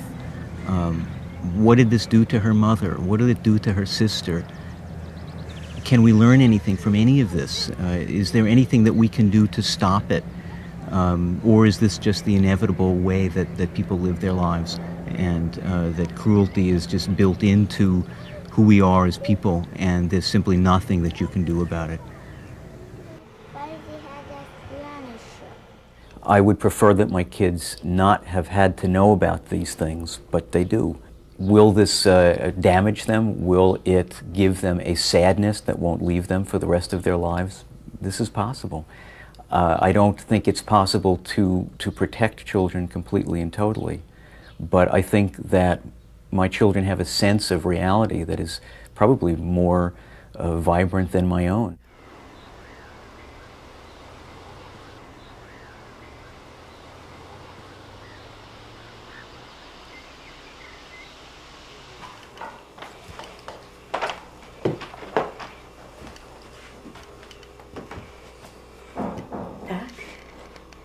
Speaker 3: What did this do to her mother? What did it do to her sister? Can we learn anything from any of this? Is there anything that we can do to stop it? Or is this just the inevitable way that people live their lives, and that cruelty is just built into who we are as people, and there's simply nothing that you can do about it? I would prefer that my kids not have had to know about these things, but they do. Will this damage them? Will it give them a sadness that won't leave them for the rest of their lives? This is possible. I don't think it's possible to protect children completely and totally, but I think that my children have a sense of reality that is probably more vibrant than my own.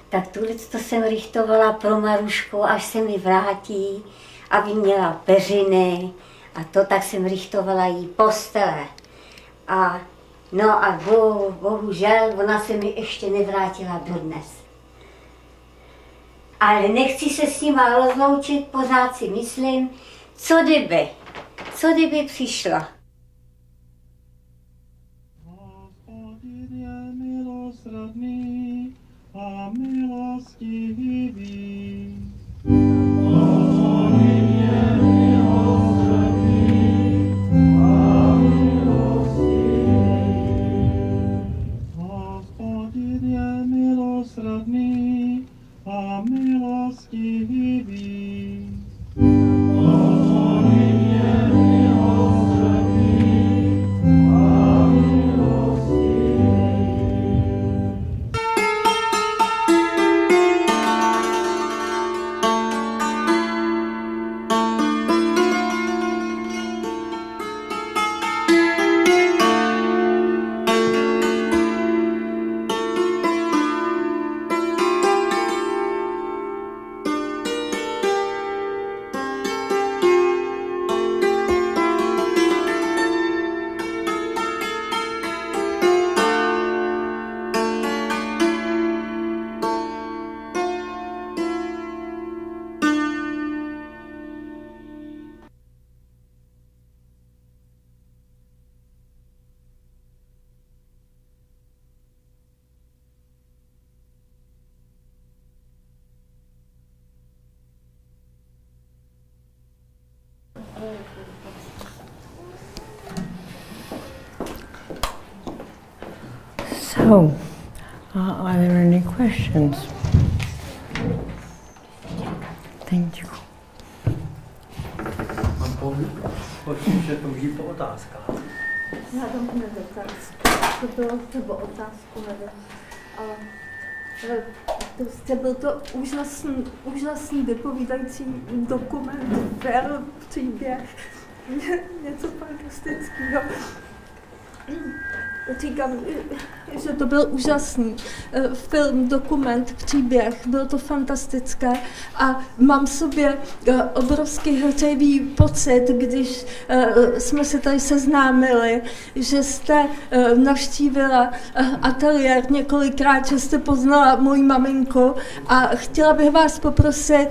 Speaker 5: Tak to jsem rychtovala pro Marušku, až se mi vrátí, aby měla peřiny a to, tak jsem rychtovala jí postele. A bohužel ona se mi ještě nevrátila dodnes. Ale nechci se s nima rozloučit, pořád si myslím, co kdyby přišla.
Speaker 23: A milostivý. Hospodin je milosrdný a milostivý. Hospodin je milosrdný
Speaker 7: So, are there any questions? Thank you.
Speaker 10: Že použít po otázkách.
Speaker 11: Já tam nedotaz. To bylo nebo otázku nevím. Ale prostě byl to úžasný vypovídající dokument, film, příběh, něco fantastického. Říkám, že to byl úžasný film, dokument, příběh, bylo to fantastické a mám v sobě obrovský hřejivý pocit, když jsme se tady seznámili, že jste navštívila ateliér několikrát, že jste poznala moji maminku a chtěla bych vás poprosit,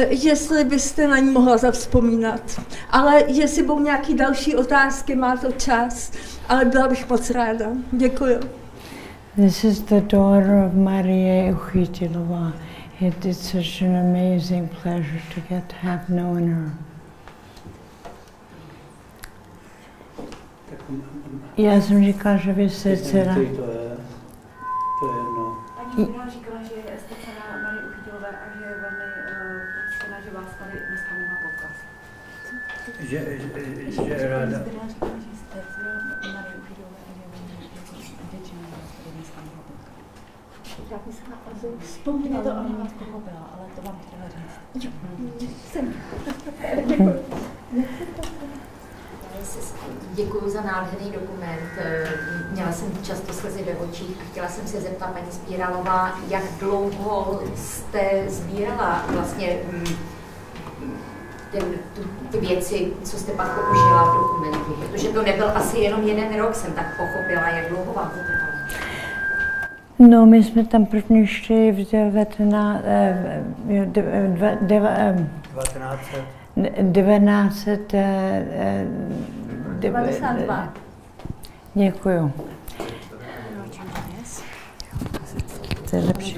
Speaker 11: jestli byste na ní mohla zavzpomínat. Ale jestli budou nějaké další otázky, má to čas. Ale byla bych moc ráda. Děkuji.
Speaker 7: This is the daughter of Marie Uchytilova. It is such an amazing pleasure to get to have known her. Já jsem říkala, že vy jste dcera.
Speaker 10: To je jedno.
Speaker 24: Paní Mira říkala, že jste dcera Marie Uchytilové a že je velmi poctěná, že vás tady dneska mohla potkat.
Speaker 10: Že ráda.
Speaker 24: Vzpomněla to, ale koho byla, ale to vám chtěla říct. Děkuji za nádherný dokument. Měla jsem často slzy ve očích a chtěla jsem se zeptat paní Spíralová, jak dlouho jste sbírala vlastně ty věci, co jste pak použila v dokumentu, protože to nebyl asi jenom 1 rok, jsem tak pochopila, jak dlouho vám to trvalo.
Speaker 7: No, my jsme tam první šli v 1992. Děkuju. To je lepší.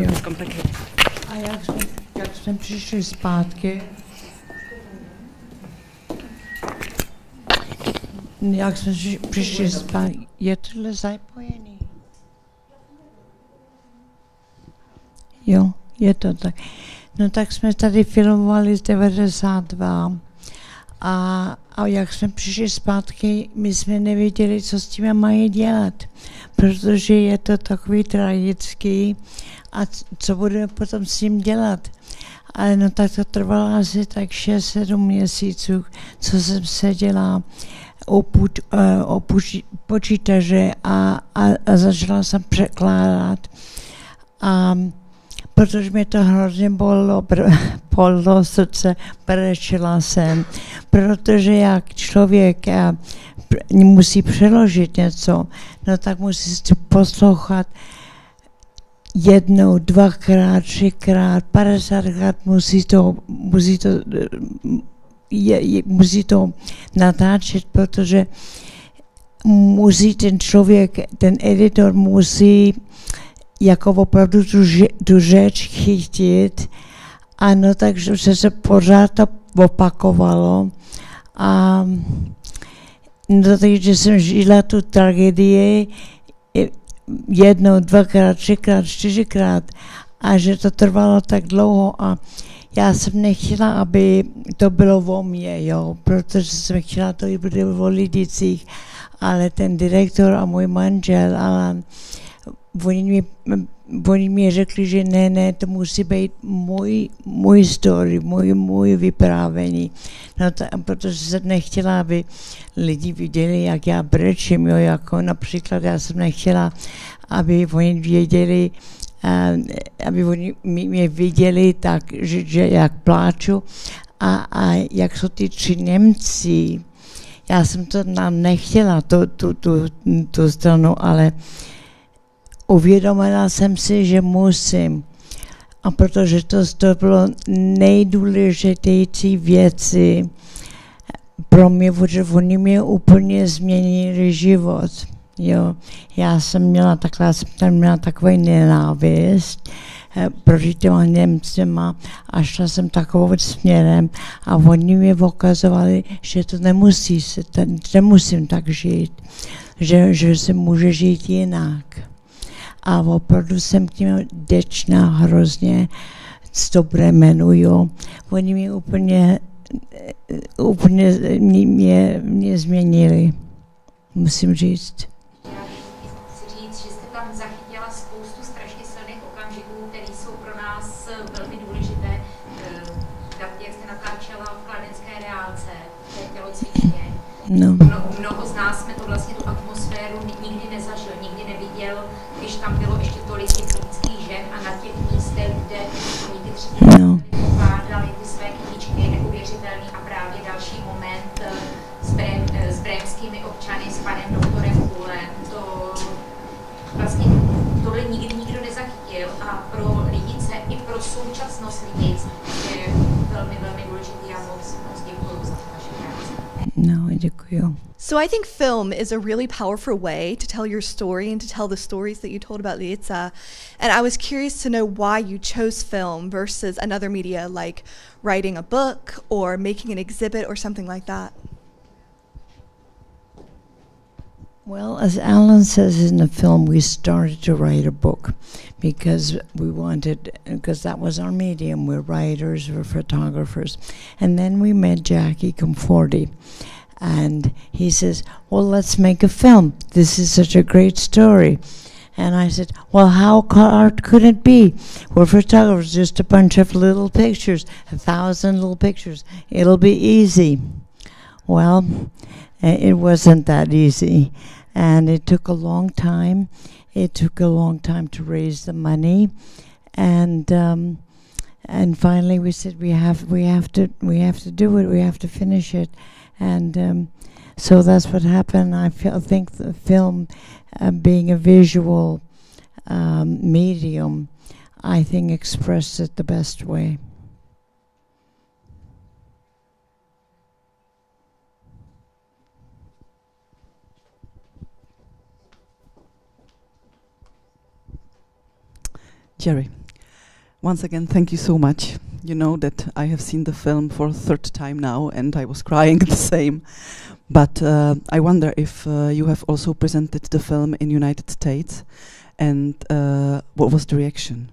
Speaker 7: A jak jsme přišli zpátky, je tohle zapojený? Jo, je to tak. No tak jsme tady filmovali z 92 a jak jsme přišli zpátky, my jsme nevěděli, co s tím mají dělat, protože je to takový tragický a co budeme potom s tím dělat. Ale no tak to trvalo asi tak 6-7 měsíců, co jsem seděla u počítače a začala jsem překládat. A protože mě to hrozně bolelo srdce, brečela jsem, protože jak člověk musí přeložit něco, no tak musí si poslouchat 1, 2krát, 3krát, 50krát musí to natáčet, protože musí ten člověk, ten editor musí jako opravdu tu řeč chytit. Ano, takže se pořád to opakovalo. A no, takže jsem žila tu tragédii 1, 2krát, 3krát, 4krát a že to trvalo tak dlouho a já jsem nechtěla, aby to bylo o mně, jo, protože jsem chtěla to i bude o lidicích, ale ten direktor a můj manžel Alan, oni mi řekli, že ne, to musí být můj story, můj vyprávění. No protože jsem nechtěla, aby lidi viděli, jak já brečím, jo, jako například já jsem nechtěla, aby oni věděli, aby oni mě viděli tak, že jak pláču a jak jsou ty 3 Němci. Já jsem to nechtěla, tu stranu, ale uvědomila jsem si, že musím. A protože to bylo nejdůležitější věci pro mě, protože oni mě úplně změnili život. Jo. Já jsem měla takový nenávist proti těma Němcema a šla jsem takovou směrem a oni mi ukazovali, že to nemusím tak žít, že se může žít jinak. a opravdu jsem k ním vděčná hrozně, dobré jmenuju. Oni mi úplně mě změnili, musím říct.
Speaker 24: Já chci říct, že jste tam zachytila spoustu strašně silných okamžiků, které jsou pro nás velmi důležité. Jak jste natáčela v kladenské reálce, v té tělocvičně.
Speaker 7: No.
Speaker 24: Mnoho z nás jsme to vlastně tu atmosféru nikdy nezažil, nikdy neviděl, když tam bylo ještě tolik lidských žen a na těch místech, kde oni ty tři pokládali ty své knížky, neuvěřitelný. A právě další moment s brémskými občany, s panem doktorem Kulem, to vlastně tohle nikdy nikdo nezachytil a pro Lidice i pro současnost Lidic je velmi, velmi důležitý a moc děkuju za vaši práci.
Speaker 7: No, děkuju.
Speaker 9: So I think film is a really powerful way to tell your story and to tell the stories that you told about Lidice. And I was curious to know why you chose film versus another media like writing a book or making an exhibit or something like that.
Speaker 7: Well, as Alan says in the film, we started to write a book because because that was our medium. We're writers, we're photographers. And then we met Jackie Conforti. And he says, well, let's make a film. This is such a great story. And I said, well, how hard could it be? We're photographers, just a bunch of little pictures, 1,000 little pictures. It'll be easy. Well, it wasn't that easy. And it took a long time. It took a long time to raise the money. And finally we said, we have to do it. We have to finish it. And so that's what happened. I think the film, being a visual medium, I think expressed it the best way.
Speaker 12: Jerry, once again, thank you so much. You know that I have seen the film for a third time now, and I was crying the same. But I wonder if you have also presented the film in United States, and what was the reaction?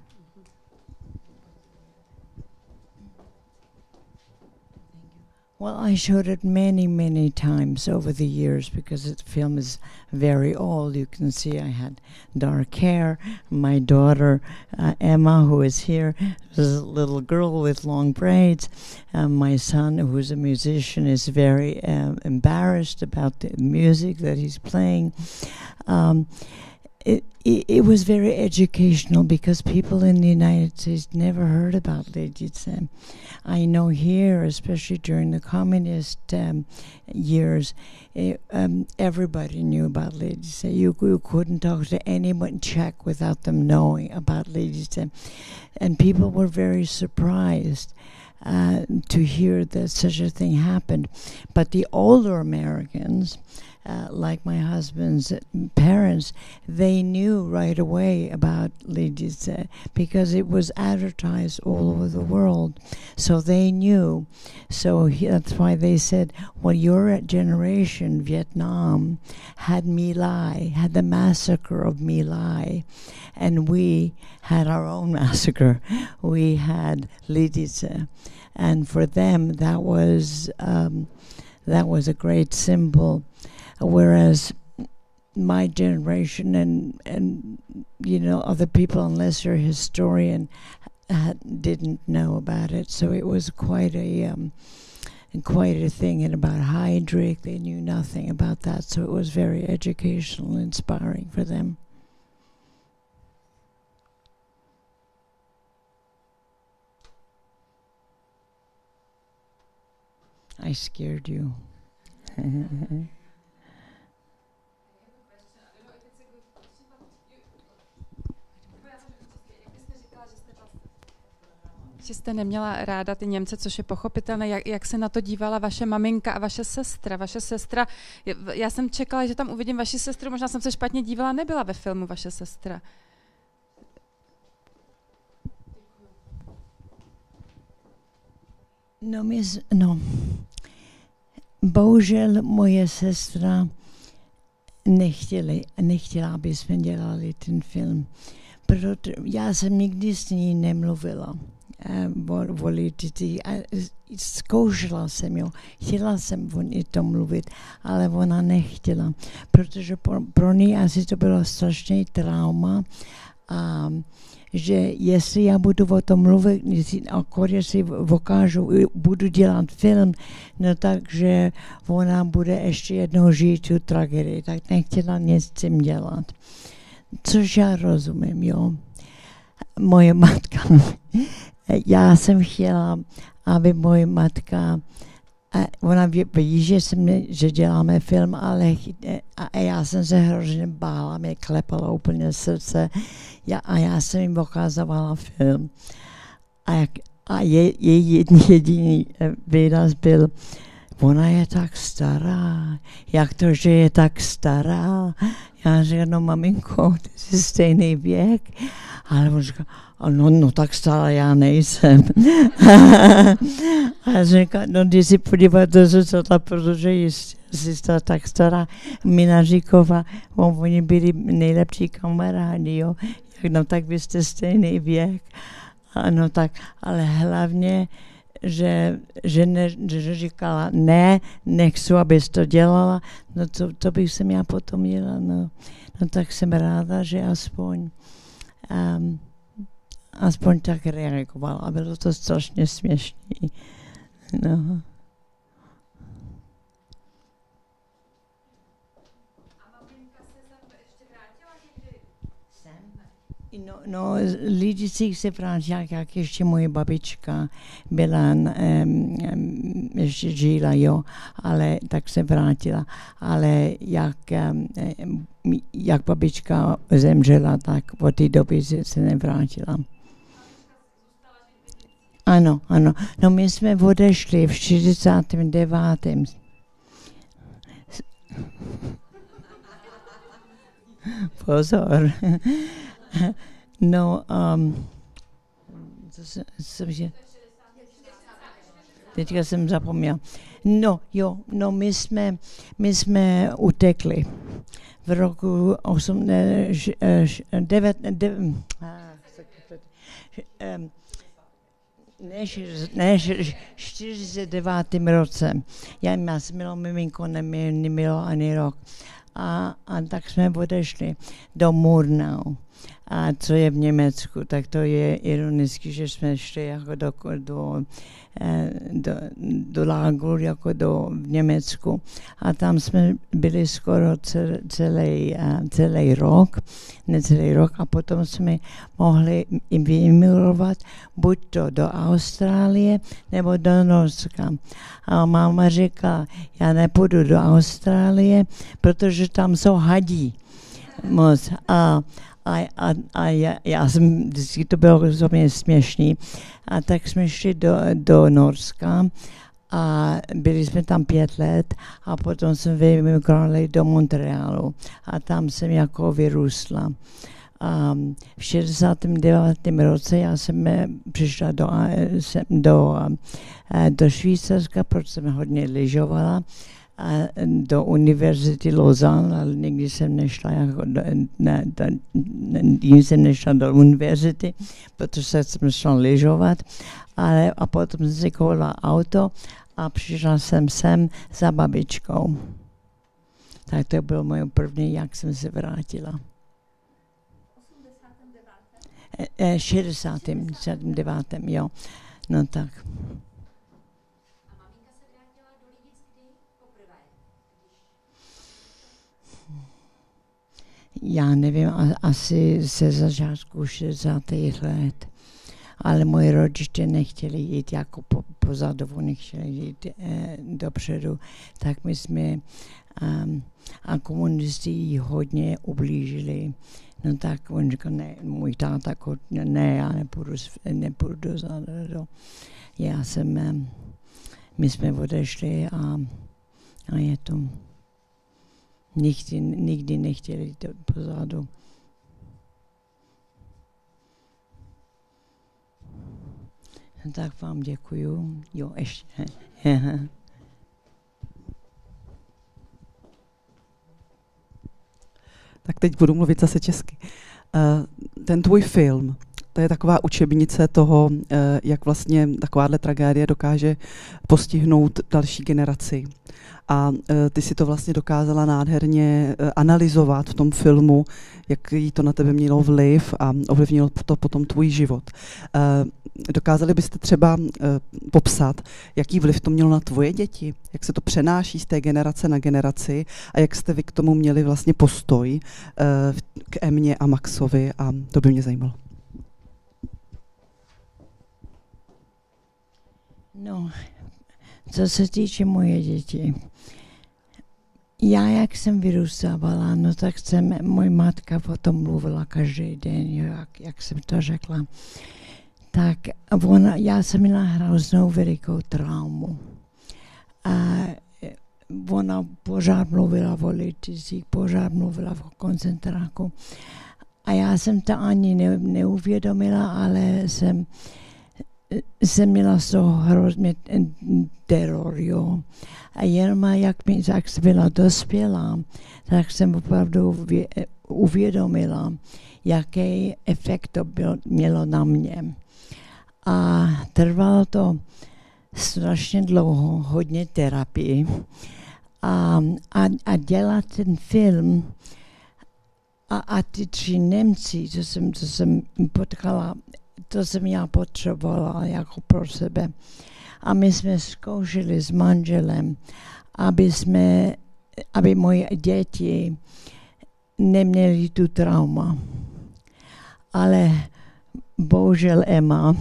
Speaker 7: Well, I showed it many, many times over the years because the film is very old. You can see I had dark hair. My daughter, Emma, who is here, was a little girl with long braids. My son, who is a musician, is very embarrassed about the music that he's playing. It was very educational because people in the United States never heard about Lidice. I know here, especially during the communist years, everybody knew about Lidice. You couldn't talk to anyone Czech without them knowing about Lidice. And people were very surprised to hear that such a thing happened. But the older Americans, like my husband's parents, they knew right away about Lidice because it was advertised all over the world. So they knew. So that's why they said, well, your generation, Vietnam, had My Lai, had the massacre of My Lai. And we had our own massacre. We had Lidice. And for them, that was a great symbol. Whereas my generation and you know, other people, unless you're a historian, didn't know about it. So it was quite a thing. And about Heydrich, they knew nothing about that. So it was very educational and inspiring for them. I scared you.
Speaker 14: Že jste neměla ráda ty Němce, což je pochopitelné. Jak se na to dívala vaše maminka a vaše sestra? Vaše sestra, já jsem čekala, že tam uvidím vaši sestru, možná jsem se špatně dívala, nebyla ve filmu vaše sestra. No, bohužel moje sestra
Speaker 7: nechtěla, aby jsme dělali ten film. Proto já jsem nikdy s ní nemluvila. Zkoušela jsem, jo. Chtěla jsem o ní to mluvit, ale ona nechtěla, protože pro ní asi to bylo strašný trauma, a že jestli já budu o tom mluvit, jestli budu dělat film, no takže ona bude ještě jednou žít tu tragédii, tak nechtěla nic s tím dělat. Což já rozumím, jo. Moje matka, já jsem chtěla, aby moje matka, ona ví, že děláme film, ale já jsem se hrozně bála, mě klepalo úplně srdce a já jsem jim ukazovala film. A její jediný výraz byl, ona je tak stará, jak to, že je tak stará? Já říkám, no maminko, ty jsi stejný věk. Ale on říká, no tak stará já nejsem. A já říkám, no když si podívat do zrcadla, protože jsi tak stará. Mina Říková, oni byli nejlepší kamarádi, jo. No tak vy jste stejný věk. No tak, ale hlavně, že říkala, ne, nechci, abys to dělala, no to bych jsem já potom dělala, no tak jsem ráda, že aspoň tak reagovala a bylo to strašně směšný, no. No, Lidicích se vrátila, jak ještě moje babička byla, ještě žila, jo, ale tak se vrátila. Ale jak babička zemřela, tak od té doby se nevrátila. Ano. No my jsme odešli v 49. Pozor. No, teďka jsem zapomněla. No, my jsme utekli v roku 49. roce. Já jsem měla miminko, nemělo ani rok. A tak jsme odešli do Murnau, a co je v Německu, tak to je ironicky, že jsme šli jako do lágru, jako v Německu. A tam jsme byli skoro celý rok, a potom jsme mohli vymigrovat buď to do Austrálie, nebo do Norska. A máma říká, já nepůjdu do Austrálie, protože tam jsou hadí moc. A já jsem, vždycky to bylo úplně směšný, a tak jsme šli do Norska a byli jsme tam 5 let a potom jsme vymigrovali do Montrealu a tam jsem jako vyrůstla. A v 69. roce já jsem přišla do Švýcarska, protože jsem hodně lyžovala, do univerzity Lausanne, ale nikdy jsem nešla do univerzity, protože jsem šla lyžovat, a potom jsem si koupila auto a přišla jsem sem za babičkou. Tak to bylo moje první, jak jsem se vrátila. 69. jo. No tak. Já nevím, asi se začátku 60. let, ale moji rodiče nechtěli jít jako pozadu, nechtěli jít dopředu, tak my jsme a komunisti jí hodně ublížili. No tak on říkal, ne, můj táta, ne, já nepůjdu dozadu. My jsme odešli a je to. Nikdy nechtěli jít pozadu. Tak vám děkuju. Jo, ještě.
Speaker 12: Tak teď budu mluvit zase česky. Ten tvůj film, to je taková učebnice toho, jak vlastně takováhle tragédie dokáže postihnout další generaci. A ty si to vlastně dokázala nádherně analyzovat v tom filmu, jak jí to na tebe mělo vliv a ovlivnilo to potom tvůj život. Dokázali byste třeba popsat, jaký vliv to mělo na tvoje děti? Jak se to přenáší z té generace na generaci a jak jste vy k tomu měli vlastně postoj k Emě a Maxovi, a to by mě zajímalo.
Speaker 7: No, co se týče moje děti, já, jak jsem vyrůstávala, no tak moje matka potom mluvila každý den, jak jsem to řekla. Tak já jsem měla hroznou velikou traumu. A ona pořád mluvila o liticích, pořád mluvila o koncentráku. A já jsem to ani neuvědomila, ale jsem měla z toho hrozně teror, jo. A jenom jak jsem byla dospělá, tak jsem opravdu uvědomila, jaký efekt to mělo na mě. A trvalo to strašně dlouho, hodně terapii. A dělat ten film a ty 3 Němci, co jsem potkala, to jsem já potřebovala jako pro sebe. A my jsme zkoušeli s manželem, aby moje děti neměly tu trauma. Ale bohužel Emma,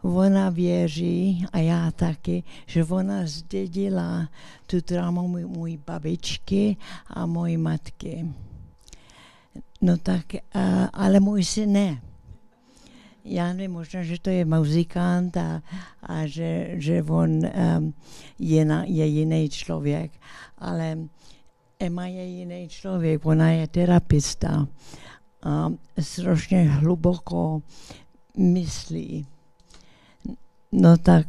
Speaker 7: ona věří, a já taky, že ona zdědila tu traumu mojí babičky a mojí matky. No tak, ale můj syn ne. Já nevím, možná, že to je muzikant a že on je jiný člověk, ale Emma je jiný člověk, ona je terapista a strašně hluboko myslí. No tak,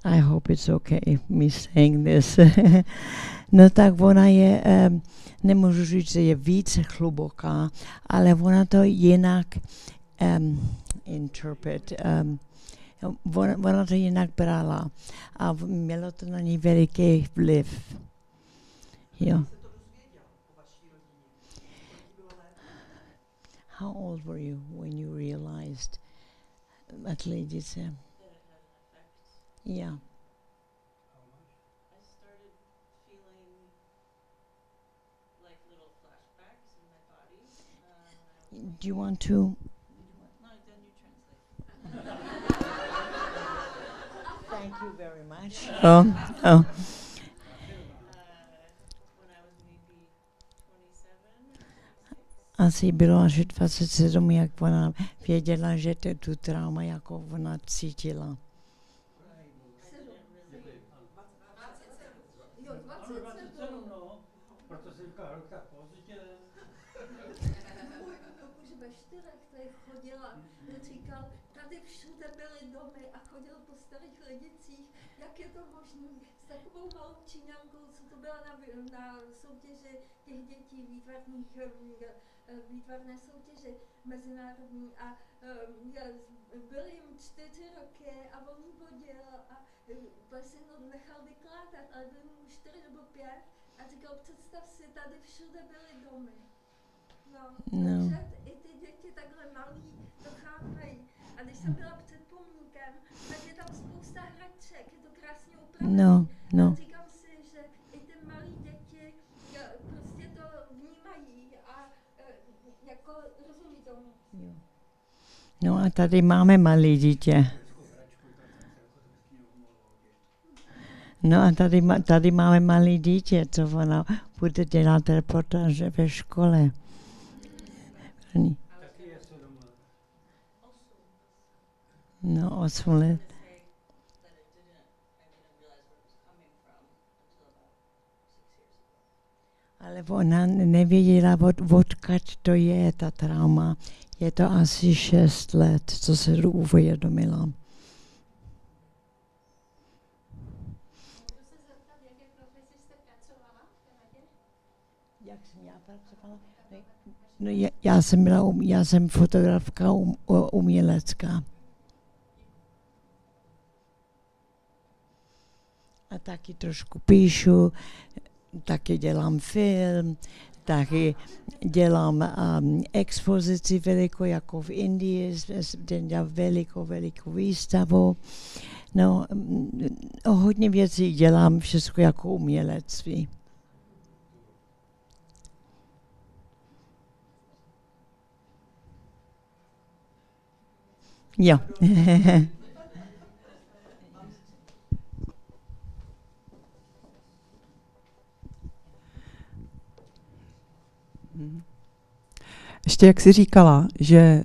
Speaker 7: I hope it's okay me saying this. No tak ona je, nemůžu říct, že je víc hluboká, ale ona to jinak ona to jinak brala a mělo to na ní veliký vliv. Jo. How old were you when you realized at Lidice? Yeah.
Speaker 13: I started feeling like little flashbacks in my body.
Speaker 7: Do you want to?
Speaker 13: No, then you translate.
Speaker 7: Thank you very much.
Speaker 13: Oh.
Speaker 7: When
Speaker 13: I was maybe 27.
Speaker 7: Asi bylo až 27, jak ona věděla, že tu trauma, jako ona cítila.
Speaker 11: Už ve 4 tady chodila, říkal, tady všude byly domy a chodil po starých Lidicích, jak je to možné s takovou malou Číňankou, co to byla na soutěži těch dětí výtvarné soutěži mezinárodní a byly jim 4 roky a on jí vodil a vlastně nechal vykládat, ale byly mu 4 nebo 5 a říkal, představ si, tady všude byly domy. No. Takže i ty děti takhle malí to chápají. A když jsem byla před pomníkem, tak je tam spousta hraček, je to krásně upravené. A říkám si, že i ty malí děti prostě to vnímají a jako rozumí tomu.
Speaker 7: Jo. No a tady máme malé dítě. No a tady máme malé dítě, co ona bude dělat reportáže ve škole. No, 8 let. Ale ona nevěděla, odkud to je, ta trauma. Je to asi 6 let, co se uvědomila. Jak jsem já pracovala? No, já jsem fotografka umělecká. A taky trošku píšu, taky dělám film, taky dělám expozici velikou, jako v Indii, dělám velikou výstavu. No, hodně věcí dělám, všechno jako umělectví. Jo.
Speaker 12: Ještě jak jsi říkala, že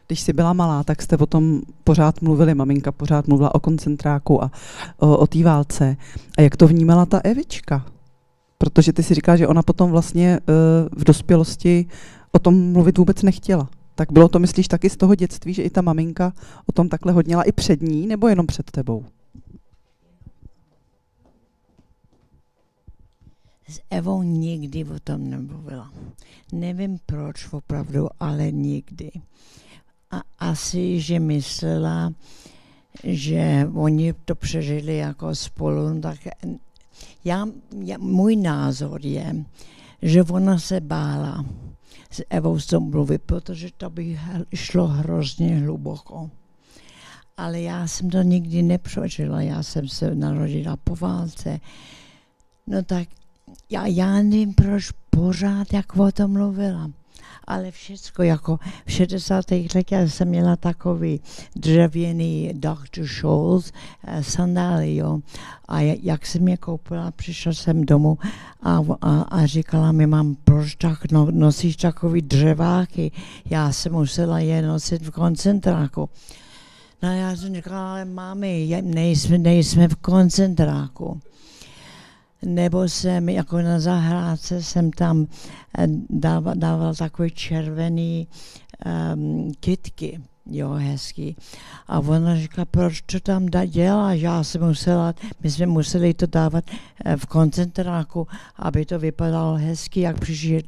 Speaker 12: když jsi byla malá, tak jste o tom pořád mluvili, maminka pořád mluvila o koncentráku a o té válce. A jak to vnímala ta Evička? Protože ty si říkala, že ona potom vlastně v dospělosti o tom mluvit vůbec nechtěla. Tak bylo to, myslíš, taky z toho dětství, že i ta maminka o tom takhle hodněla i před ní, nebo jenom před tebou?
Speaker 7: S Evou nikdy o tom nemluvila. Nevím proč opravdu, ale nikdy. A asi, že myslela, že oni to přežili jako spolu, tak můj názor je, že ona se bála s Evou s tom mluvit, protože to by šlo hrozně hluboko. Ale já jsem to nikdy nepřežila, já jsem se narodila po válce. No tak já nevím, proč pořád jak o tom mluvila. Ale všecko, jako v 60. letech jsem měla takový dřevěný Dr. Scholl's sandály, jo. A jak jsem je koupila, přišla jsem domů a říkala mi, mám, proč tak nosíš takový dřeváky? Já jsem musela je nosit v koncentráku. No já jsem říkala, ale mami, nejsme v koncentráku. Nebo jsem jako na zahrádce jsem tam dával takové červený kytky, jo, hezký. A ona říká, proč to tam děláš? My jsme museli to dávat v koncentráku, aby to vypadalo hezky, jak přišel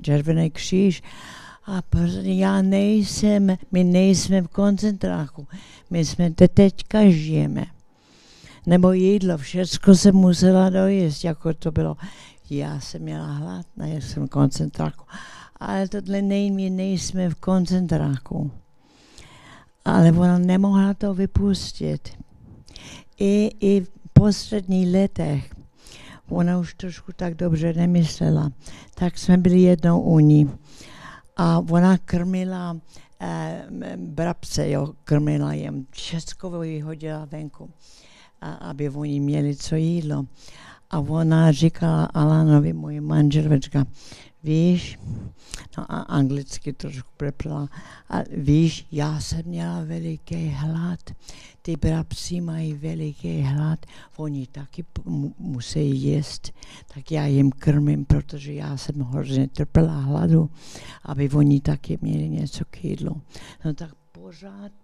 Speaker 7: červený kříž. A my nejsme v koncentráku, my jsme teďka žijeme. Nebo jídlo, všechno jsem musela dojíst, jako to bylo. Já jsem měla hlad, já jsem v koncentráku. Ale tohle nejsme v koncentráku. Ale ona nemohla to vypustit. I v posledních letech, ona už trošku tak dobře nemyslela, tak jsme byli jednou u ní. A ona krmila brabce, jo, krmila jim, všechno vyhodila venku, aby oni měli co jídlo. A ona říkala Alanovi, můj manželečka, víš, no a anglicky trošku prepla, a víš, já jsem měla veliký hlad, ty brabci mají veliký hlad, oni taky musí jíst, tak já jim krmím, protože já jsem hrozně trpěla hladu, aby oni taky měli něco k jídlu. No tak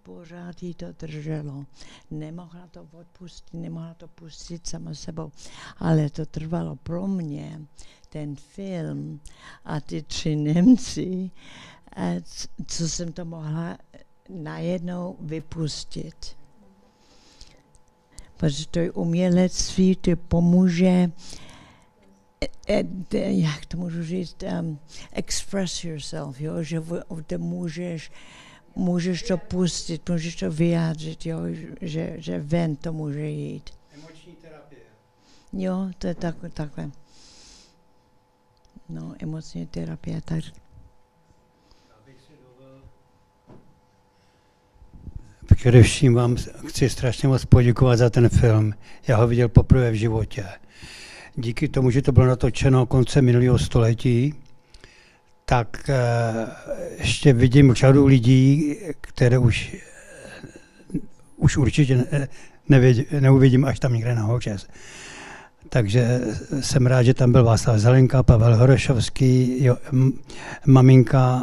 Speaker 7: pořád jí to drželo. Nemohla to odpustit, nemohla to pustit sama sebou. Ale to trvalo pro mě, ten film a ty 3 Němci, co jsem to mohla najednou vypustit. Protože to je umělectví, to pomůže, jak to můžu říct, express yourself, jo? Že to můžeš to pustit, můžeš to vyjádřit, jo? Že ven to může jít.
Speaker 10: Emoční terapie.
Speaker 7: Jo, to je takové. No, emoční terapie, tak.
Speaker 10: Především vám chci strašně moc poděkovat za ten film. Já ho viděl poprvé v životě. Díky tomu, že to bylo natočeno koncem minulého století, tak ještě vidím řadu lidí, které už určitě neuvidím až tam někde nahoře. Takže jsem rád, že tam byl Václav Zelenka, Pavel Horošovský, maminka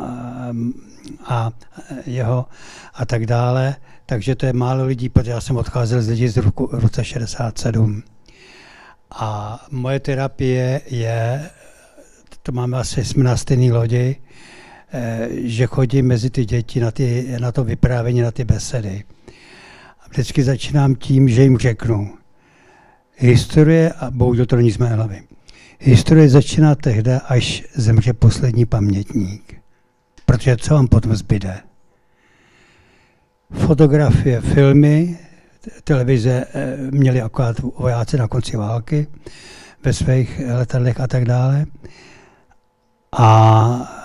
Speaker 10: a jeho a tak dále. Takže to je málo lidí, protože já jsem odcházel z lidí z roce 67. A moje terapie je to máme asi, jsme na stejné lodi, že chodím mezi ty děti na to vyprávění, na ty besedy. A vždycky začínám tím, že jim řeknu, historie, a bohužel to není z mé hlavy, historie začíná tehdy, až zemře poslední pamětník. Protože co vám potom zbyde? Fotografie, filmy, televize měli akorát vojáci na konci války ve svých letadlech a tak dále. A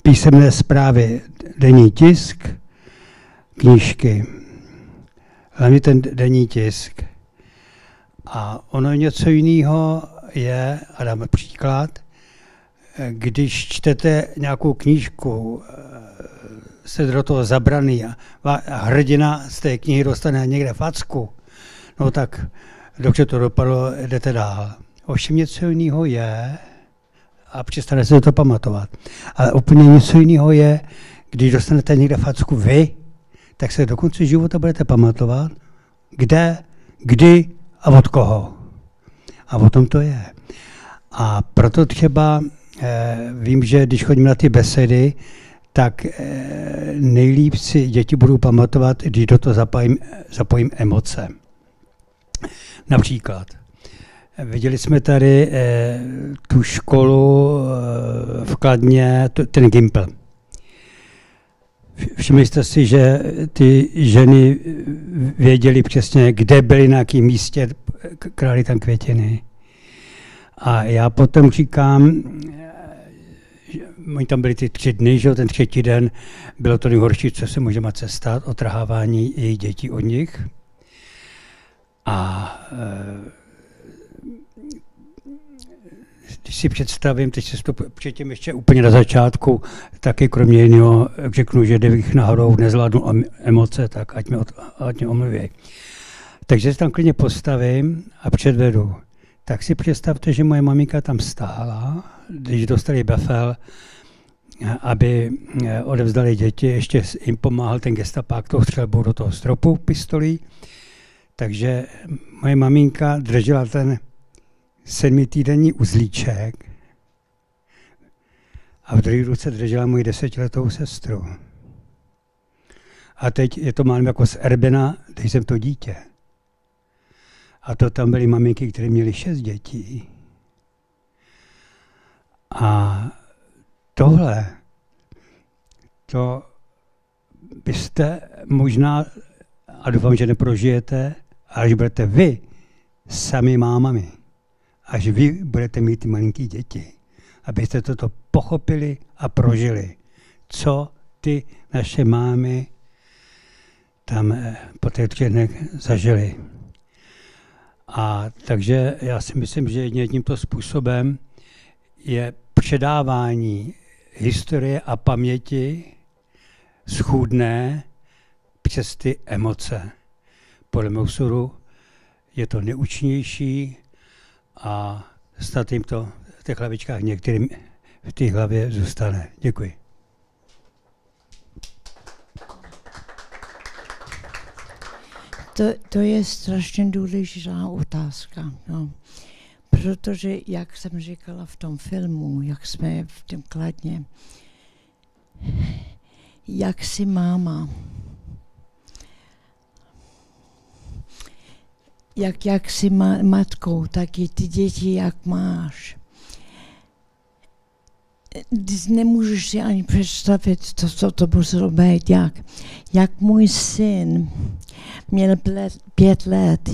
Speaker 10: písemné zprávy, denní tisk, knížky, hlavně ten denní tisk. A ono něco jiného je, a dáme příklad, když čtete nějakou knížku, jste do toho zabraný a hrdina z té knihy dostane někde facku, no tak dobře to dopadlo, jdete dál. Ovšem něco jiného je, a přestane se to pamatovat, ale úplně něco jiného je, když dostanete někde facku vy, tak se do konce života budete pamatovat, kde, kdy a od koho. A o tom to je. A proto třeba vím, že když chodím na ty besedy, tak nejlíp si děti budou pamatovat, když do toho zapojím emoce. Například, viděli jsme tady tu školu v Kladně, ten Gimpl. Všimli jste si, že ty ženy věděly přesně, kde byly, na jakém místě, králi tam květiny. A já potom říkám, oni tam byli ty 3 dny, že ten 3. den bylo to nejhorší, co se může moc stát, otrhávání jejich dětí od nich. A když si představím, teď se to předtím ještě úplně na začátku, taky kromě jiného řeknu, že kdybych náhodou nezvládnu emoce, tak ať mě omluví. Takže se tam klidně postavím a předvedu. Tak si představte, že moje maminka tam stála, když dostali befel, aby odevzdali děti, ještě jim pomáhal ten gestapák tou střelbou do toho stropu pistolí. Takže moje maminka držela ten 7týdenní uzlíček a v druhé ruce držela moji 10letou sestru. A teď je to mám jako z Erbena, když jsem to dítě. A to tam byly maminky, které měly 6 dětí. A tohle, to byste možná, a doufám, že neprožijete, ale až budete vy sami mámami, až vy budete mít ty malinký děti, abyste toto pochopili a prožili, co ty naše mámy tam po těch 3 dnech zažili. A takže já si myslím, že jedním tímto způsobem je předávání historie a paměti schůdné přes ty emoce. Podle mého soudu je to neúčinnější a snad jim to v těch hlavičkách některým v té hlavě zůstane. Děkuji.
Speaker 7: To je strašně důležitá otázka, no. Protože, jak jsem říkala v tom filmu, jak jsme v tom Kladně, jak si máma, jak si matkou, tak i ty děti, jak máš. Nemůžeš si ani představit, co to muselo být, jak můj syn měl 5 let,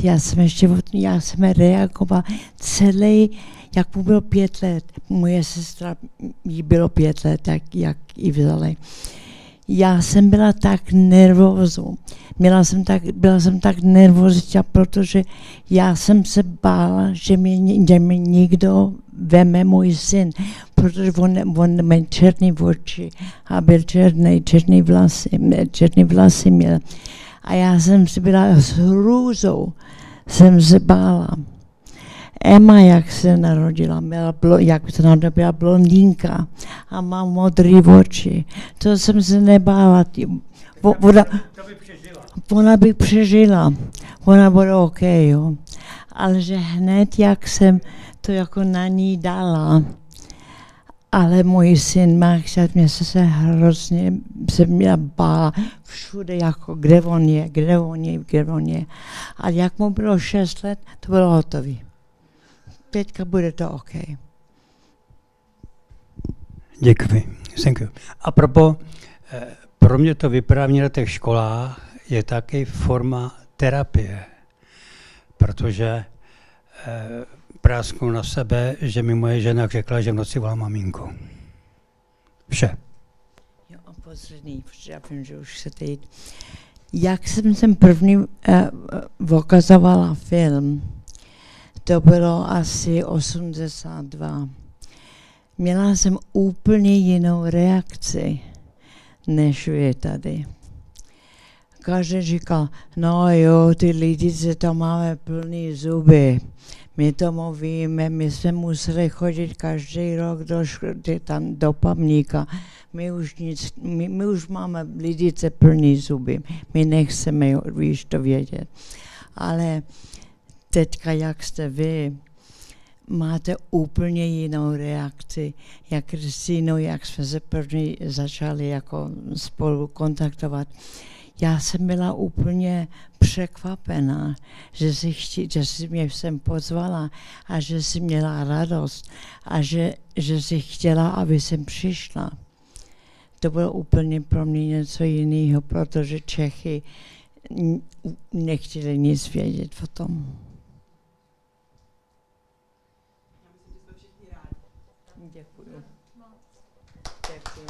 Speaker 7: já jsem reagovala celý, jak mu bylo 5 let, moje sestra, jí bylo 5 let, jak ji vzali. Já jsem byla tak nervózní. Byla jsem tak nervózní, protože já jsem se bála, že mě někdo veme můj syn, protože on měl černé oči a byl černý vlasy měl. A já jsem si byla s hrůzou, jsem se bála. Emma, jak se narodila, byla blondýnka a má modré oči. To jsem se nebála. Ona by přežila. Ona bude OK, jo. Ale že hned, jak jsem to jako na ní dala, Ale můj syn má chtěl, mě se hrozně, se mě bála všude, jako kde on je. A jak mu bylo 6 let, to bylo hotové. Teďka bude to OK.
Speaker 10: Děkuji. Thank you. A propos, pro mě to vyprávění na těch školách je taky forma terapie, protože prásknu na sebe, že mi moje žena řekla, že v noci volá maminku. Vše.
Speaker 7: Jo, a poslední, protože já vím, že už chcete jít. Jak jsem první ukazovala film, to bylo asi 82. Měla jsem úplně jinou reakci, než vy tady. Každý říkal, no jo, ty lidice to máme plný zuby. My tomu víme, my jsme museli chodit každý rok do Pamníka. My už máme lidice plný zuby. My nechceme, víš, to vědět. Ale teďka, jak jste vy, máte úplně jinou reakci. Jak Kristýnou, jak jsme se první začali jako spolu kontaktovat. Já jsem byla úplně překvapená, že jsi mě sem pozvala a že jsi měla radost a že jsi chtěla, aby jsem přišla. To bylo úplně pro mě něco jiného, protože Čechy nechtěli nic vědět o tom. Děkuju. Děkuju.